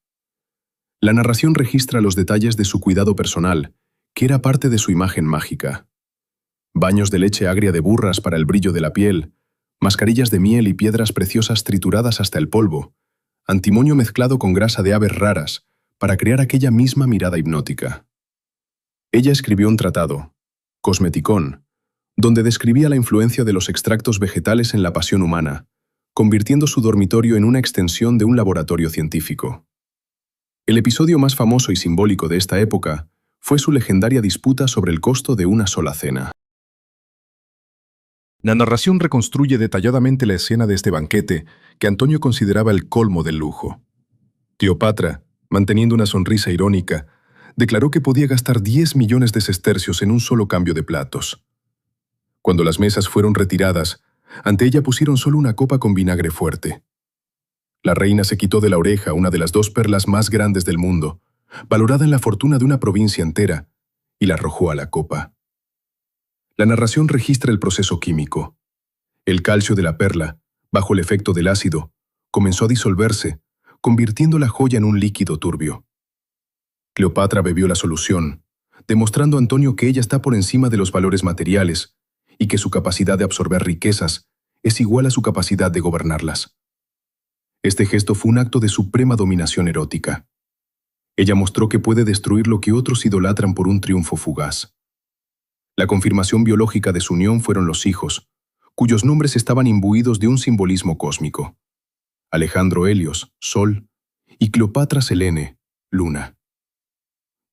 La narración registra los detalles de su cuidado personal, que era parte de su imagen mágica. Baños de leche agria de burras para el brillo de la piel, mascarillas de miel y piedras preciosas trituradas hasta el polvo, antimonio mezclado con grasa de aves raras, para crear aquella misma mirada hipnótica. Ella escribió un tratado, Cosmeticón, donde describía la influencia de los extractos vegetales en la pasión humana, convirtiendo su dormitorio en una extensión de un laboratorio científico. El episodio más famoso y simbólico de esta época fue su legendaria disputa sobre el costo de una sola cena. La narración reconstruye detalladamente la escena de este banquete que Antonio consideraba el colmo del lujo. Cleopatra, manteniendo una sonrisa irónica, declaró que podía gastar 10 millones de sestercios en un solo cambio de platos. Cuando las mesas fueron retiradas, ante ella pusieron solo una copa con vinagre fuerte. La reina se quitó de la oreja una de las 2 perlas más grandes del mundo, valorada en la fortuna de una provincia entera, y la arrojó a la copa. La narración registra el proceso químico. El calcio de la perla, bajo el efecto del ácido, comenzó a disolverse, convirtiendo la joya en un líquido turbio. Cleopatra bebió la solución, demostrando a Antonio que ella está por encima de los valores materiales y que su capacidad de absorber riquezas es igual a su capacidad de gobernarlas. Este gesto fue un acto de suprema dominación erótica. Ella mostró que puede destruir lo que otros idolatran por un triunfo fugaz. La confirmación biológica de su unión fueron los hijos, cuyos nombres estaban imbuidos de un simbolismo cósmico. Alejandro Helios, Sol, y Cleopatra Selene, Luna.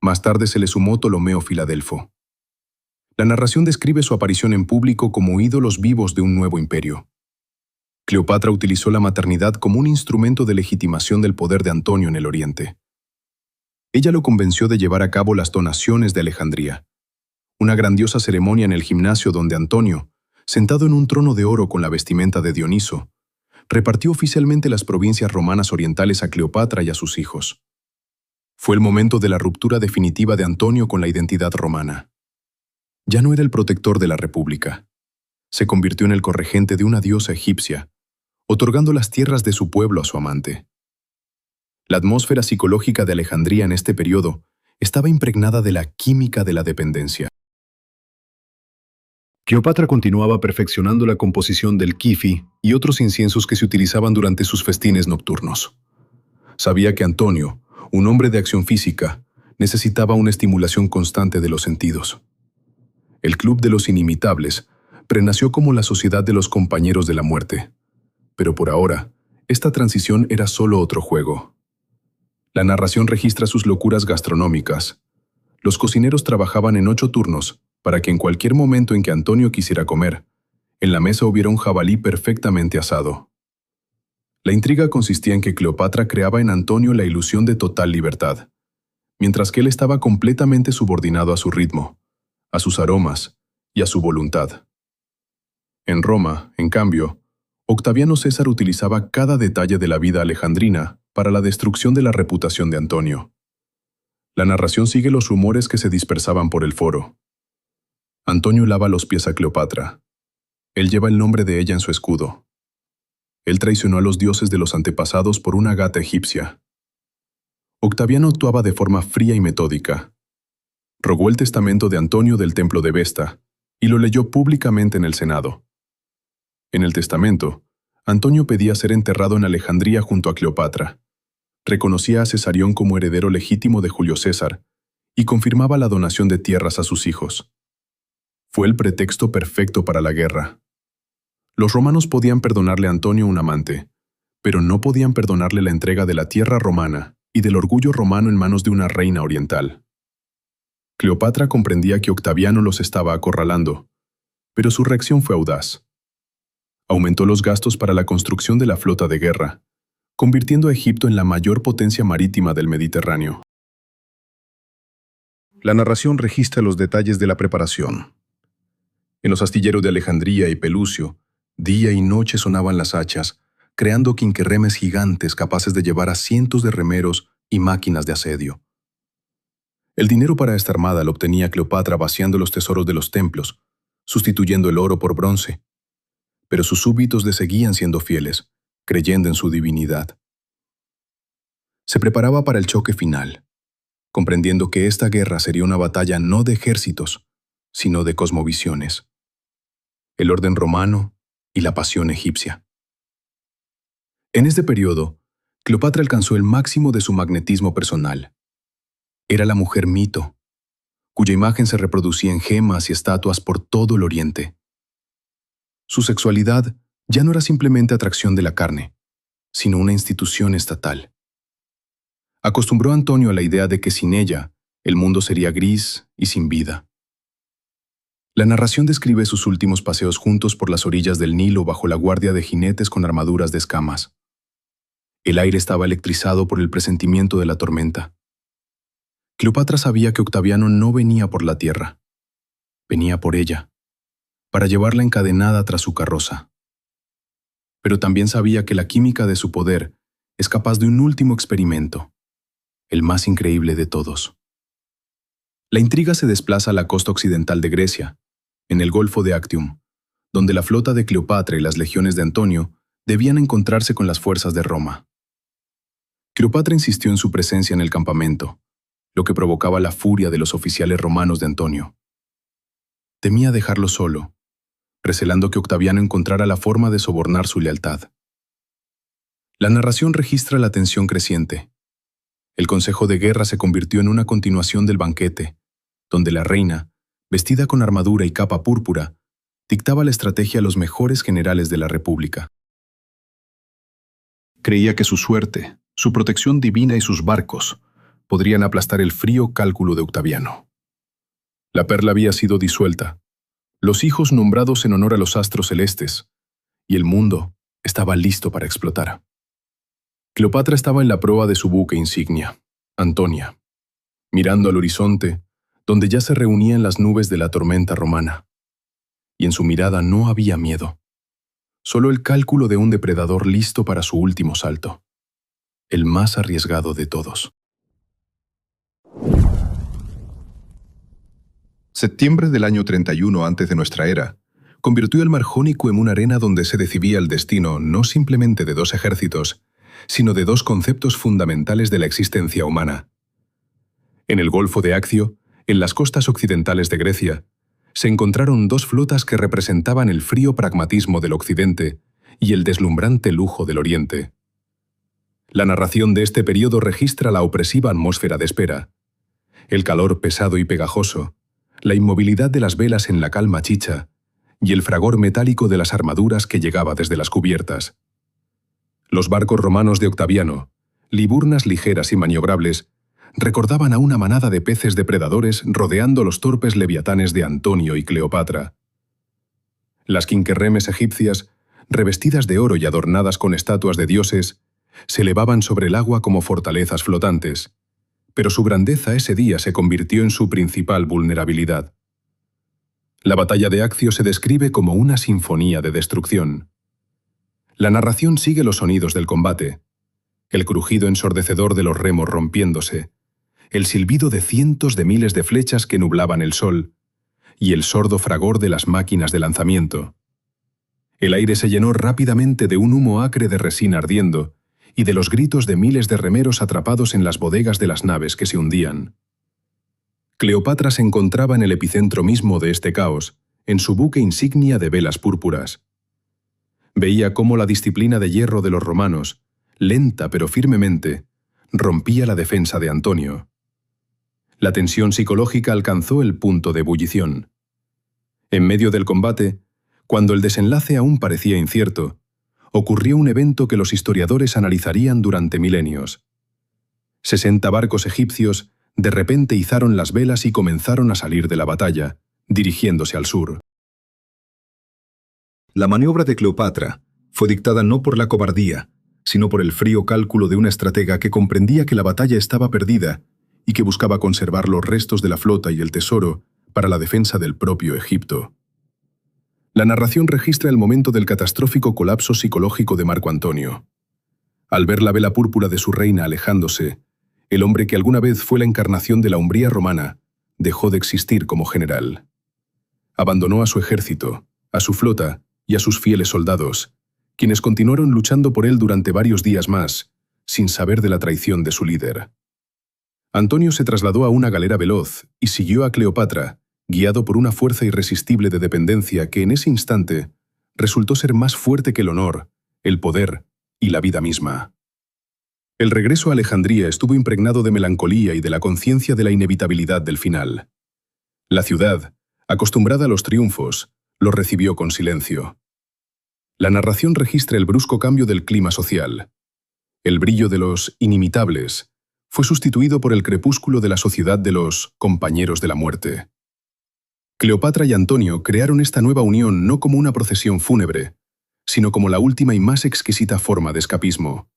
Más tarde se le sumó Ptolomeo Filadelfo. La narración describe su aparición en público como ídolos vivos de un nuevo imperio. Cleopatra utilizó la maternidad como un instrumento de legitimación del poder de Antonio en el Oriente. Ella lo convenció de llevar a cabo las donaciones de Alejandría, una grandiosa ceremonia en el gimnasio donde Antonio, sentado en un trono de oro con la vestimenta de Dioniso, repartió oficialmente las provincias romanas orientales a Cleopatra y a sus hijos. Fue el momento de la ruptura definitiva de Antonio con la identidad romana. Ya no era el protector de la República. Se convirtió en el corregente de una diosa egipcia, otorgando las tierras de su pueblo a su amante. La atmósfera psicológica de Alejandría en este periodo estaba impregnada de la química de la dependencia. Cleopatra continuaba perfeccionando la composición del kifi y otros inciensos que se utilizaban durante sus festines nocturnos. Sabía que Antonio, un hombre de acción física, necesitaba una estimulación constante de los sentidos. El Club de los Inimitables prenació como la Sociedad de los Compañeros de la Muerte. Pero por ahora, esta transición era solo otro juego. La narración registra sus locuras gastronómicas. Los cocineros trabajaban en 8 turnos para que en cualquier momento en que Antonio quisiera comer, en la mesa hubiera un jabalí perfectamente asado. La intriga consistía en que Cleopatra creaba en Antonio la ilusión de total libertad, mientras que él estaba completamente subordinado a su ritmo, a sus aromas y a su voluntad. En Roma, en cambio, Octaviano César utilizaba cada detalle de la vida alejandrina para la destrucción de la reputación de Antonio. La narración sigue los rumores que se dispersaban por el foro. Antonio lava los pies a Cleopatra. Él lleva el nombre de ella en su escudo. Él traicionó a los dioses de los antepasados por una gata egipcia. Octaviano actuaba de forma fría y metódica. Rogó el testamento de Antonio del templo de Vesta y lo leyó públicamente en el Senado. En el testamento, Antonio pedía ser enterrado en Alejandría junto a Cleopatra. Reconocía a Cesarión como heredero legítimo de Julio César y confirmaba la donación de tierras a sus hijos. Fue el pretexto perfecto para la guerra. Los romanos podían perdonarle a Antonio un amante, pero no podían perdonarle la entrega de la tierra romana y del orgullo romano en manos de una reina oriental. Cleopatra comprendía que Octaviano los estaba acorralando, pero su reacción fue audaz. Aumentó los gastos para la construcción de la flota de guerra, convirtiendo a Egipto en la mayor potencia marítima del Mediterráneo. La narración registra los detalles de la preparación. En los astilleros de Alejandría y Pelucio, día y noche sonaban las hachas, creando quinquerremes gigantes capaces de llevar a cientos de remeros y máquinas de asedio. El dinero para esta armada lo obtenía Cleopatra vaciando los tesoros de los templos, sustituyendo el oro por bronce. Pero sus súbditos le seguían siendo fieles, creyendo en su divinidad. Se preparaba para el choque final, comprendiendo que esta guerra sería una batalla no de ejércitos, sino de cosmovisiones. El orden romano y la pasión egipcia. En este periodo, Cleopatra alcanzó el máximo de su magnetismo personal. Era la mujer mito, cuya imagen se reproducía en gemas y estatuas por todo el Oriente. Su sexualidad ya no era simplemente atracción de la carne, sino una institución estatal. Acostumbró a Antonio a la idea de que sin ella, el mundo sería gris y sin vida. La narración describe sus últimos paseos juntos por las orillas del Nilo bajo la guardia de jinetes con armaduras de escamas. El aire estaba electrizado por el presentimiento de la tormenta. Cleopatra sabía que Octaviano no venía por la tierra, venía por ella, para llevarla encadenada tras su carroza. Pero también sabía que la química de su poder es capaz de un último experimento, el más increíble de todos. La intriga se desplaza a la costa occidental de Grecia, en el Golfo de Actium, donde la flota de Cleopatra y las legiones de Antonio debían encontrarse con las fuerzas de Roma. Cleopatra insistió en su presencia en el campamento, lo que provocaba la furia de los oficiales romanos de Antonio. Temía dejarlo solo, recelando que Octaviano encontrara la forma de sobornar su lealtad. La narración registra la tensión creciente. El consejo de guerra se convirtió en una continuación del banquete, donde la reina, vestida con armadura y capa púrpura, dictaba la estrategia a los mejores generales de la República. Creía que su suerte, su protección divina y sus barcos podrían aplastar el frío cálculo de Octaviano. La perla había sido disuelta, los hijos nombrados en honor a los astros celestes, y el mundo estaba listo para explotar. Cleopatra estaba en la proa de su buque insignia, Antonia, mirando al horizonte, donde ya se reunían las nubes de la tormenta romana. Y en su mirada no había miedo, solo el cálculo de un depredador listo para su último salto, el más arriesgado de todos. Septiembre del año 31 antes de nuestra era convirtió el mar Jónico en una arena donde se decidía el destino no simplemente de dos ejércitos, sino de dos conceptos fundamentales de la existencia humana. En el Golfo de Accio, en las costas occidentales de Grecia, se encontraron dos flotas que representaban el frío pragmatismo del Occidente y el deslumbrante lujo del Oriente. La narración de este periodo registra la opresiva atmósfera de espera, el calor pesado y pegajoso, la inmovilidad de las velas en la calma chicha y el fragor metálico de las armaduras que llegaba desde las cubiertas. Los barcos romanos de Octaviano, liburnas ligeras y maniobrables, recordaban a una manada de peces depredadores rodeando los torpes leviatanes de Antonio y Cleopatra. Las quinquerremes egipcias, revestidas de oro y adornadas con estatuas de dioses, se elevaban sobre el agua como fortalezas flotantes, pero su grandeza ese día se convirtió en su principal vulnerabilidad. La batalla de Accio se describe como una sinfonía de destrucción. La narración sigue los sonidos del combate: el crujido ensordecedor de los remos rompiéndose, el silbido de cientos de miles de flechas que nublaban el sol, y el sordo fragor de las máquinas de lanzamiento. El aire se llenó rápidamente de un humo acre de resina ardiendo y de los gritos de miles de remeros atrapados en las bodegas de las naves que se hundían. Cleopatra se encontraba en el epicentro mismo de este caos, en su buque insignia de velas púrpuras. Veía cómo la disciplina de hierro de los romanos, lenta pero firmemente, rompía la defensa de Antonio. La tensión psicológica alcanzó el punto de ebullición. En medio del combate, cuando el desenlace aún parecía incierto, ocurrió un evento que los historiadores analizarían durante milenios. 60 barcos egipcios de repente izaron las velas y comenzaron a salir de la batalla, dirigiéndose al sur. La maniobra de Cleopatra fue dictada no por la cobardía, sino por el frío cálculo de una estratega que comprendía que la batalla estaba perdida y que buscaba conservar los restos de la flota y el tesoro para la defensa del propio Egipto. La narración registra el momento del catastrófico colapso psicológico de Marco Antonio. Al ver la vela púrpura de su reina alejándose, el hombre que alguna vez fue la encarnación de la hombría romana dejó de existir como general. Abandonó a su ejército, a su flota y a sus fieles soldados, quienes continuaron luchando por él durante varios días más, sin saber de la traición de su líder. Antonio se trasladó a una galera veloz y siguió a Cleopatra, guiado por una fuerza irresistible de dependencia que en ese instante resultó ser más fuerte que el honor, el poder y la vida misma. El regreso a Alejandría estuvo impregnado de melancolía y de la conciencia de la inevitabilidad del final. La ciudad, acostumbrada a los triunfos, lo recibió con silencio. La narración registra el brusco cambio del clima social. El brillo de los inimitables fue sustituido por el crepúsculo de la sociedad de los compañeros de la muerte. Cleopatra y Antonio crearon esta nueva unión no como una procesión fúnebre, sino como la última y más exquisita forma de escapismo.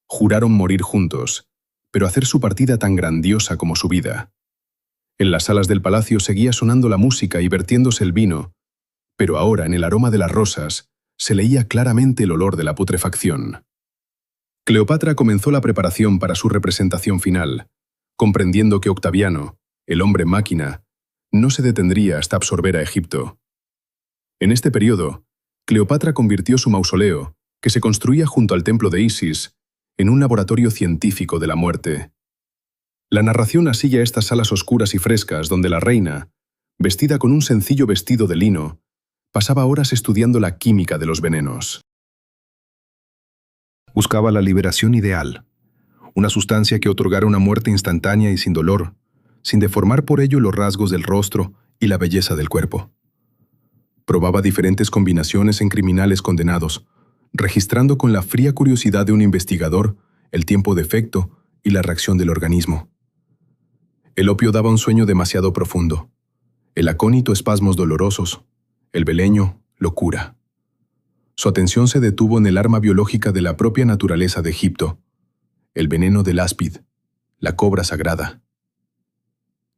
Juraron morir juntos, pero hacer su partida tan grandiosa como su vida. En las salas del palacio seguía sonando la música y vertiéndose el vino, pero ahora en el aroma de las rosas se leía claramente el olor de la putrefacción. Cleopatra comenzó la preparación para su representación final, comprendiendo que Octaviano, el hombre máquina, no se detendría hasta absorber a Egipto. En este periodo, Cleopatra convirtió su mausoleo, que se construía junto al templo de Isis, en un laboratorio científico de la muerte. La narración asilla estas salas oscuras y frescas donde la reina, vestida con un sencillo vestido de lino, pasaba horas estudiando la química de los venenos. Buscaba la liberación ideal, una sustancia que otorgara una muerte instantánea y sin dolor, sin deformar por ello los rasgos del rostro y la belleza del cuerpo. Probaba diferentes combinaciones en criminales condenados, registrando con la fría curiosidad de un investigador el tiempo de efecto y la reacción del organismo. El opio daba un sueño demasiado profundo, el acónito espasmos dolorosos, el beleño locura. Su atención se detuvo en el arma biológica de la propia naturaleza de Egipto, el veneno del áspid, la cobra sagrada.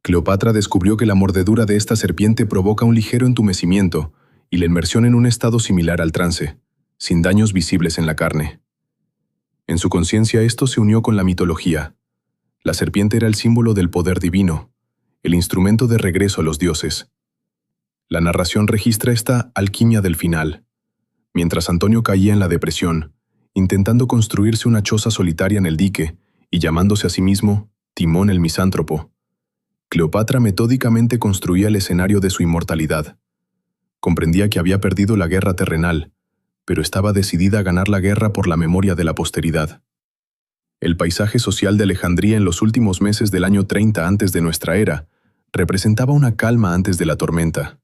Cleopatra descubrió que la mordedura de esta serpiente provoca un ligero entumecimiento y la inmersión en un estado similar al trance, sin daños visibles en la carne. En su conciencia esto se unió con la mitología. La serpiente era el símbolo del poder divino, el instrumento de regreso a los dioses. La narración registra esta alquimia del final, mientras Antonio caía en la depresión, intentando construirse una choza solitaria en el dique y llamándose a sí mismo Timón el misántropo. Cleopatra metódicamente construía el escenario de su inmortalidad. Comprendía que había perdido la guerra terrenal, pero estaba decidida a ganar la guerra por la memoria de la posteridad. El paisaje social de Alejandría en los últimos meses del año 30 antes de nuestra era representaba una calma antes de la tormenta.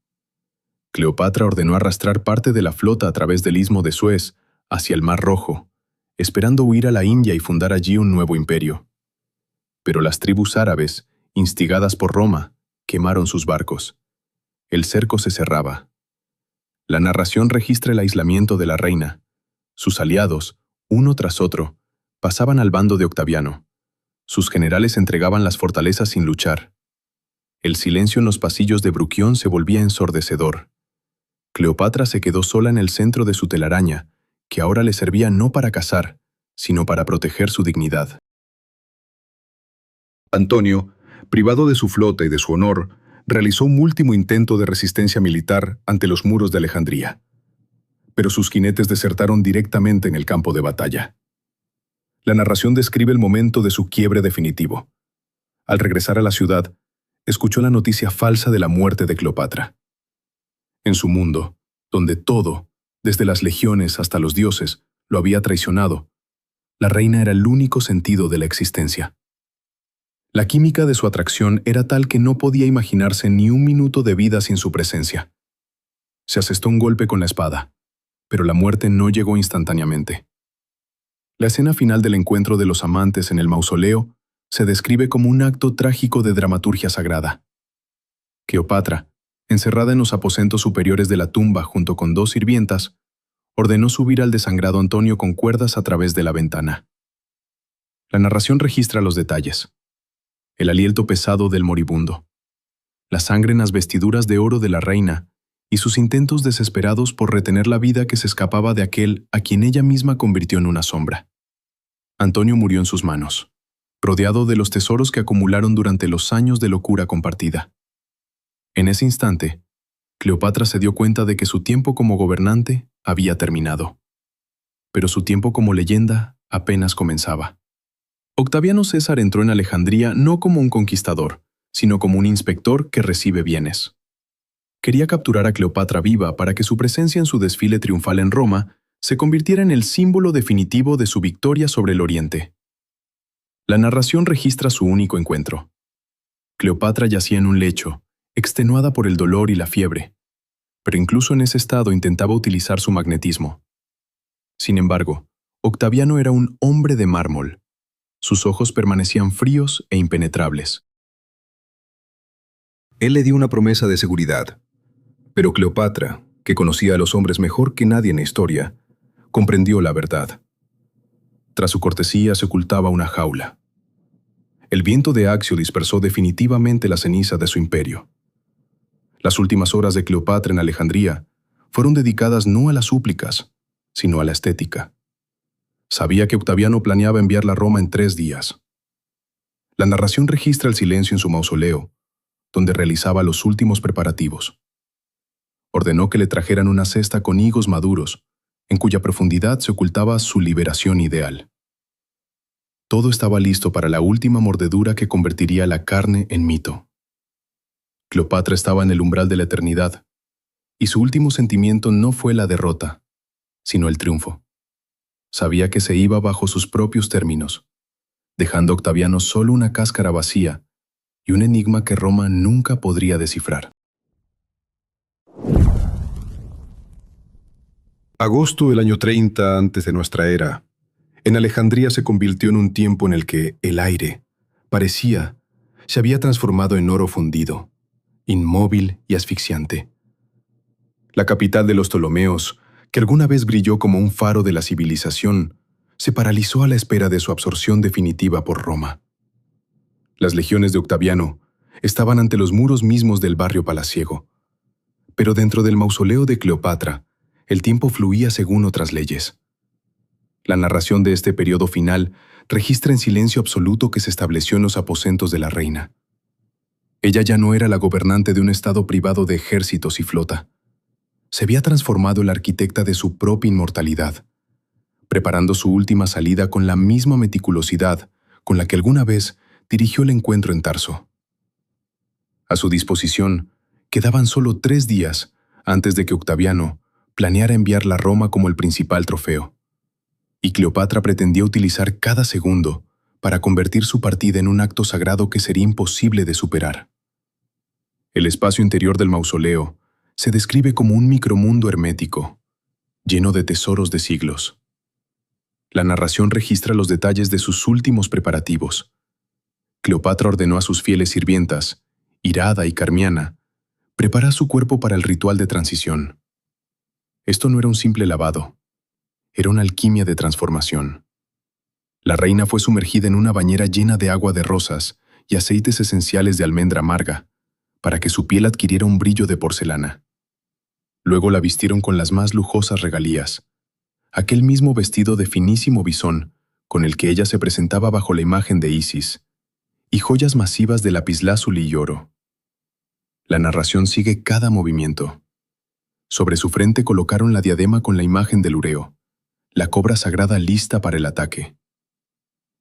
Cleopatra ordenó arrastrar parte de la flota a través del istmo de Suez hacia el Mar Rojo, esperando huir a la India y fundar allí un nuevo imperio. Pero las tribus árabes, instigadas por Roma, quemaron sus barcos. El cerco se cerraba. La narración registra el aislamiento de la reina. Sus aliados, uno tras otro, pasaban al bando de Octaviano. Sus generales entregaban las fortalezas sin luchar. El silencio en los pasillos de Bruquión se volvía ensordecedor. Cleopatra se quedó sola en el centro de su telaraña, que ahora le servía no para cazar, sino para proteger su dignidad. Antonio, privado de su flota y de su honor, realizó un último intento de resistencia militar ante los muros de Alejandría. Pero sus jinetes desertaron directamente en el campo de batalla. La narración describe el momento de su quiebre definitivo. Al regresar a la ciudad, escuchó la noticia falsa de la muerte de Cleopatra. En su mundo, donde todo, desde las legiones hasta los dioses, lo había traicionado, la reina era el único sentido de la existencia. La química de su atracción era tal que no podía imaginarse ni un minuto de vida sin su presencia. Se asestó un golpe con la espada, pero la muerte no llegó instantáneamente. La escena final del encuentro de los amantes en el mausoleo se describe como un acto trágico de dramaturgia sagrada. Cleopatra, encerrada en los aposentos superiores de la tumba junto con 2 sirvientas, ordenó subir al desangrado Antonio con cuerdas a través de la ventana. La narración registra los detalles. El aliento pesado del moribundo, la sangre en las vestiduras de oro de la reina y sus intentos desesperados por retener la vida que se escapaba de aquel a quien ella misma convirtió en una sombra. Antonio murió en sus manos, rodeado de los tesoros que acumularon durante los años de locura compartida. En ese instante, Cleopatra se dio cuenta de que su tiempo como gobernante había terminado. Pero su tiempo como leyenda apenas comenzaba. Octaviano César entró en Alejandría no como un conquistador, sino como un inspector que recibe bienes. Quería capturar a Cleopatra viva para que su presencia en su desfile triunfal en Roma se convirtiera en el símbolo definitivo de su victoria sobre el Oriente. La narración registra su único encuentro. Cleopatra yacía en un lecho, extenuada por el dolor y la fiebre, pero incluso en ese estado intentaba utilizar su magnetismo. Sin embargo, Octaviano era un hombre de mármol. Sus ojos permanecían fríos e impenetrables. Él le dio una promesa de seguridad, pero Cleopatra, que conocía a los hombres mejor que nadie en la historia, comprendió la verdad. Tras su cortesía se ocultaba una jaula. El viento de Accio dispersó definitivamente la ceniza de su imperio. Las últimas horas de Cleopatra en Alejandría fueron dedicadas no a las súplicas, sino a la estética. Sabía que Octaviano planeaba enviarla a Roma en 3 días. La narración registra el silencio en su mausoleo, donde realizaba los últimos preparativos. Ordenó que le trajeran una cesta con higos maduros, en cuya profundidad se ocultaba su liberación ideal. Todo estaba listo para la última mordedura que convertiría la carne en mito. Cleopatra estaba en el umbral de la eternidad, y su último sentimiento no fue la derrota, sino el triunfo. Sabía que se iba bajo sus propios términos, dejando a Octaviano solo una cáscara vacía y un enigma que Roma nunca podría descifrar. Agosto del año 30 antes de nuestra era, en Alejandría se convirtió en un tiempo en el que el aire, parecía, se había transformado en oro fundido, inmóvil y asfixiante. La capital de los Ptolomeos, que alguna vez brilló como un faro de la civilización, se paralizó a la espera de su absorción definitiva por Roma. Las legiones de Octaviano estaban ante los muros mismos del barrio palaciego, pero dentro del mausoleo de Cleopatra, el tiempo fluía según otras leyes. La narración de este periodo final registra en silencio absoluto que se estableció en los aposentos de la reina. Ella ya no era la gobernante de un estado privado de ejércitos y flota. Se había transformado en la arquitecta de su propia inmortalidad, preparando su última salida con la misma meticulosidad con la que alguna vez dirigió el encuentro en Tarso. A su disposición quedaban solo 3 días antes de que Octaviano planeara enviarla a Roma como el principal trofeo, y Cleopatra pretendía utilizar cada segundo para convertir su partida en un acto sagrado que sería imposible de superar. El espacio interior del mausoleo se describe como un micromundo hermético, lleno de tesoros de siglos. La narración registra los detalles de sus últimos preparativos. Cleopatra ordenó a sus fieles sirvientas, Irada y Carmiana, preparar su cuerpo para el ritual de transición. Esto no era un simple lavado, era una alquimia de transformación. La reina fue sumergida en una bañera llena de agua de rosas y aceites esenciales de almendra amarga, para que su piel adquiriera un brillo de porcelana. Luego la vistieron con las más lujosas regalías, aquel mismo vestido de finísimo bisón con el que ella se presentaba bajo la imagen de Isis, y joyas masivas de lapislázuli y oro. La narración sigue cada movimiento. Sobre su frente colocaron la diadema con la imagen del Ureo, la cobra sagrada lista para el ataque.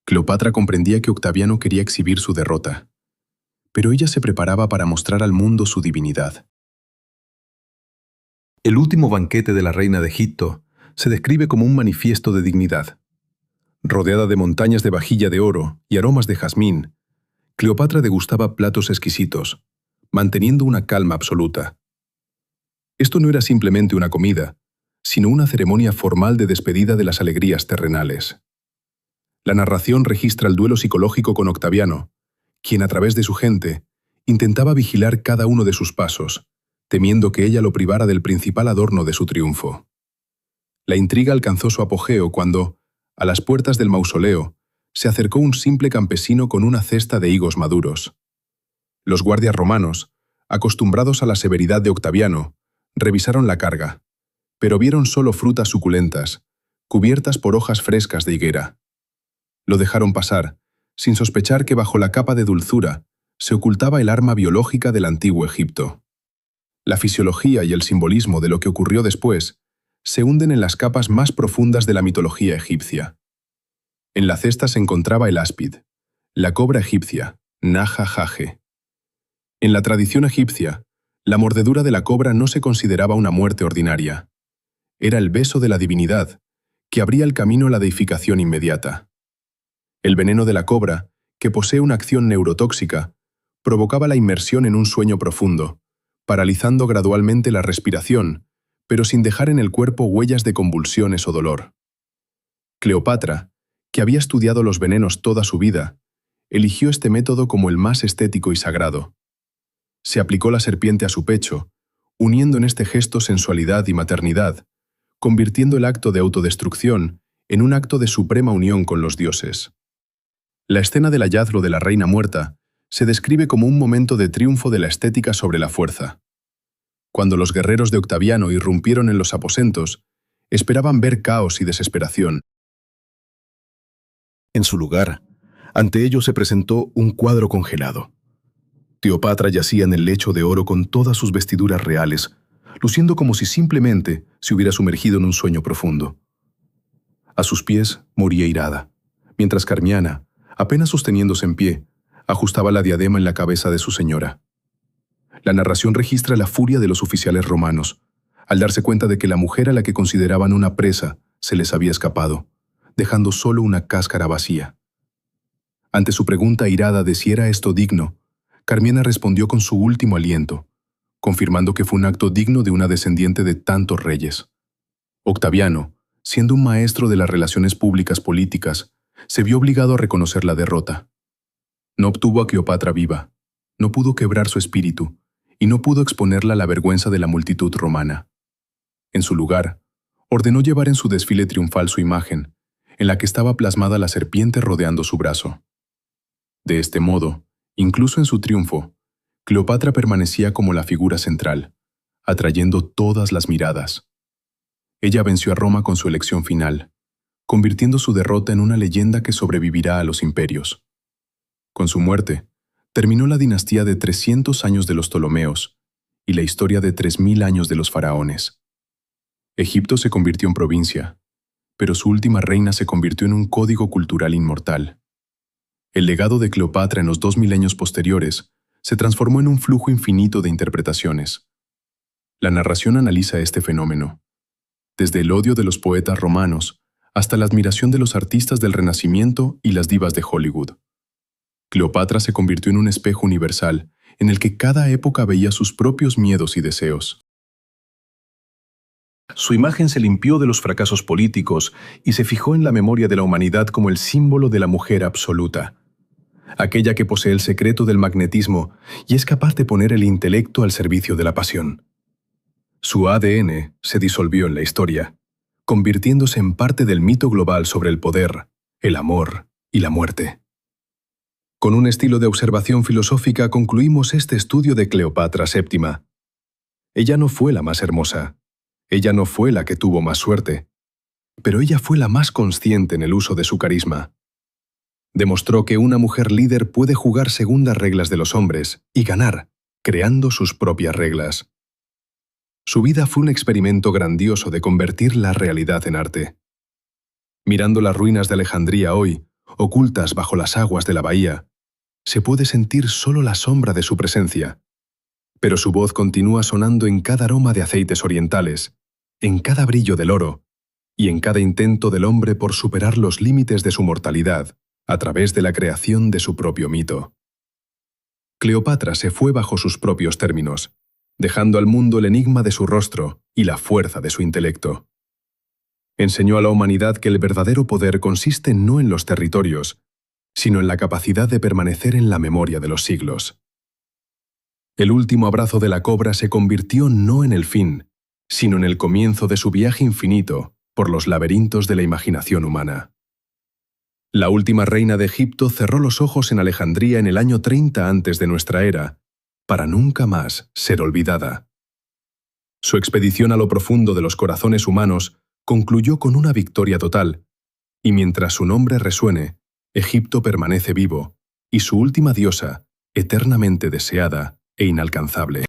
Cleopatra comprendía que Octaviano quería exhibir su derrota, pero ella se preparaba para mostrar al mundo su divinidad. El último banquete de la reina de Egipto se describe como un manifiesto de dignidad. Rodeada de montañas de vajilla de oro y aromas de jazmín, Cleopatra degustaba platos exquisitos, manteniendo una calma absoluta. Esto no era simplemente una comida, sino una ceremonia formal de despedida de las alegrías terrenales. La narración registra el duelo psicológico con Octaviano, quien a través de su gente intentaba vigilar cada uno de sus pasos, temiendo que ella lo privara del principal adorno de su triunfo. La intriga alcanzó su apogeo cuando, a las puertas del mausoleo, se acercó un simple campesino con una cesta de higos maduros. Los guardias romanos, acostumbrados a la severidad de Octaviano, revisaron la carga, pero vieron solo frutas suculentas, cubiertas por hojas frescas de higuera. Lo dejaron pasar, sin sospechar que bajo la capa de dulzura se ocultaba el arma biológica del antiguo Egipto. La fisiología y el simbolismo de lo que ocurrió después se hunden en las capas más profundas de la mitología egipcia. En la cesta se encontraba el áspid, la cobra egipcia, Naja Jaje. En la tradición egipcia, la mordedura de la cobra no se consideraba una muerte ordinaria. Era el beso de la divinidad, que abría el camino a la deificación inmediata. El veneno de la cobra, que posee una acción neurotóxica, provocaba la inmersión en un sueño profundo, paralizando gradualmente la respiración, pero sin dejar en el cuerpo huellas de convulsiones o dolor. Cleopatra, que había estudiado los venenos toda su vida, eligió este método como el más estético y sagrado. Se aplicó la serpiente a su pecho, uniendo en este gesto sensualidad y maternidad, convirtiendo el acto de autodestrucción en un acto de suprema unión con los dioses. La escena del hallazgo de la reina muerta se describe como un momento de triunfo de la estética sobre la fuerza. Cuando los guerreros de Octaviano irrumpieron en los aposentos, esperaban ver caos y desesperación. En su lugar, ante ellos se presentó un cuadro congelado. Cleopatra yacía en el lecho de oro con todas sus vestiduras reales, luciendo como si simplemente se hubiera sumergido en un sueño profundo. A sus pies moría Irada, mientras Carmiana, apenas sosteniéndose en pie, ajustaba la diadema en la cabeza de su señora. La narración registra la furia de los oficiales romanos, al darse cuenta de que la mujer a la que consideraban una presa se les había escapado, dejando solo una cáscara vacía. Ante su pregunta airada de si era esto digno, Carmiana respondió con su último aliento, confirmando que fue un acto digno de una descendiente de tantos reyes. Octaviano, siendo un maestro de las relaciones públicas políticas, se vio obligado a reconocer la derrota. No obtuvo a Cleopatra viva, no pudo quebrar su espíritu, y no pudo exponerla a la vergüenza de la multitud romana. En su lugar, ordenó llevar en su desfile triunfal su imagen, en la que estaba plasmada la serpiente rodeando su brazo. De este modo, incluso en su triunfo, Cleopatra permanecía como la figura central, atrayendo todas las miradas. Ella venció a Roma con su elección final, convirtiendo su derrota en una leyenda que sobrevivirá a los imperios. Con su muerte, terminó la dinastía de 300 años de los Ptolomeos y la historia de 3000 años de los faraones. Egipto se convirtió en provincia, pero su última reina se convirtió en un código cultural inmortal. El legado de Cleopatra en los 2 milenios posteriores se transformó en un flujo infinito de interpretaciones. La narración analiza este fenómeno, desde el odio de los poetas romanos hasta la admiración de los artistas del Renacimiento y las divas de Hollywood. Cleopatra se convirtió en un espejo universal en el que cada época veía sus propios miedos y deseos. Su imagen se limpió de los fracasos políticos y se fijó en la memoria de la humanidad como el símbolo de la mujer absoluta, aquella que posee el secreto del magnetismo y es capaz de poner el intelecto al servicio de la pasión. Su ADN se disolvió en la historia, convirtiéndose en parte del mito global sobre el poder, el amor y la muerte. Con un estilo de observación filosófica concluimos este estudio de Cleopatra VII. Ella no fue la más hermosa. Ella no fue la que tuvo más suerte. Pero ella fue la más consciente en el uso de su carisma. Demostró que una mujer líder puede jugar según las reglas de los hombres y ganar, creando sus propias reglas. Su vida fue un experimento grandioso de convertir la realidad en arte. Mirando las ruinas de Alejandría hoy, ocultas bajo las aguas de la bahía, se puede sentir solo la sombra de su presencia, pero su voz continúa sonando en cada aroma de aceites orientales, en cada brillo del oro y en cada intento del hombre por superar los límites de su mortalidad a través de la creación de su propio mito. Cleopatra se fue bajo sus propios términos, dejando al mundo el enigma de su rostro y la fuerza de su intelecto. Enseñó a la humanidad que el verdadero poder consiste no en los territorios, sino en la capacidad de permanecer en la memoria de los siglos. El último abrazo de la cobra se convirtió no en el fin, sino en el comienzo de su viaje infinito por los laberintos de la imaginación humana. La última reina de Egipto cerró los ojos en Alejandría en el año 30 antes de nuestra era, para nunca más ser olvidada. Su expedición a lo profundo de los corazones humanos concluyó con una victoria total, y mientras su nombre resuene, Egipto permanece vivo, y su última diosa, eternamente deseada e inalcanzable.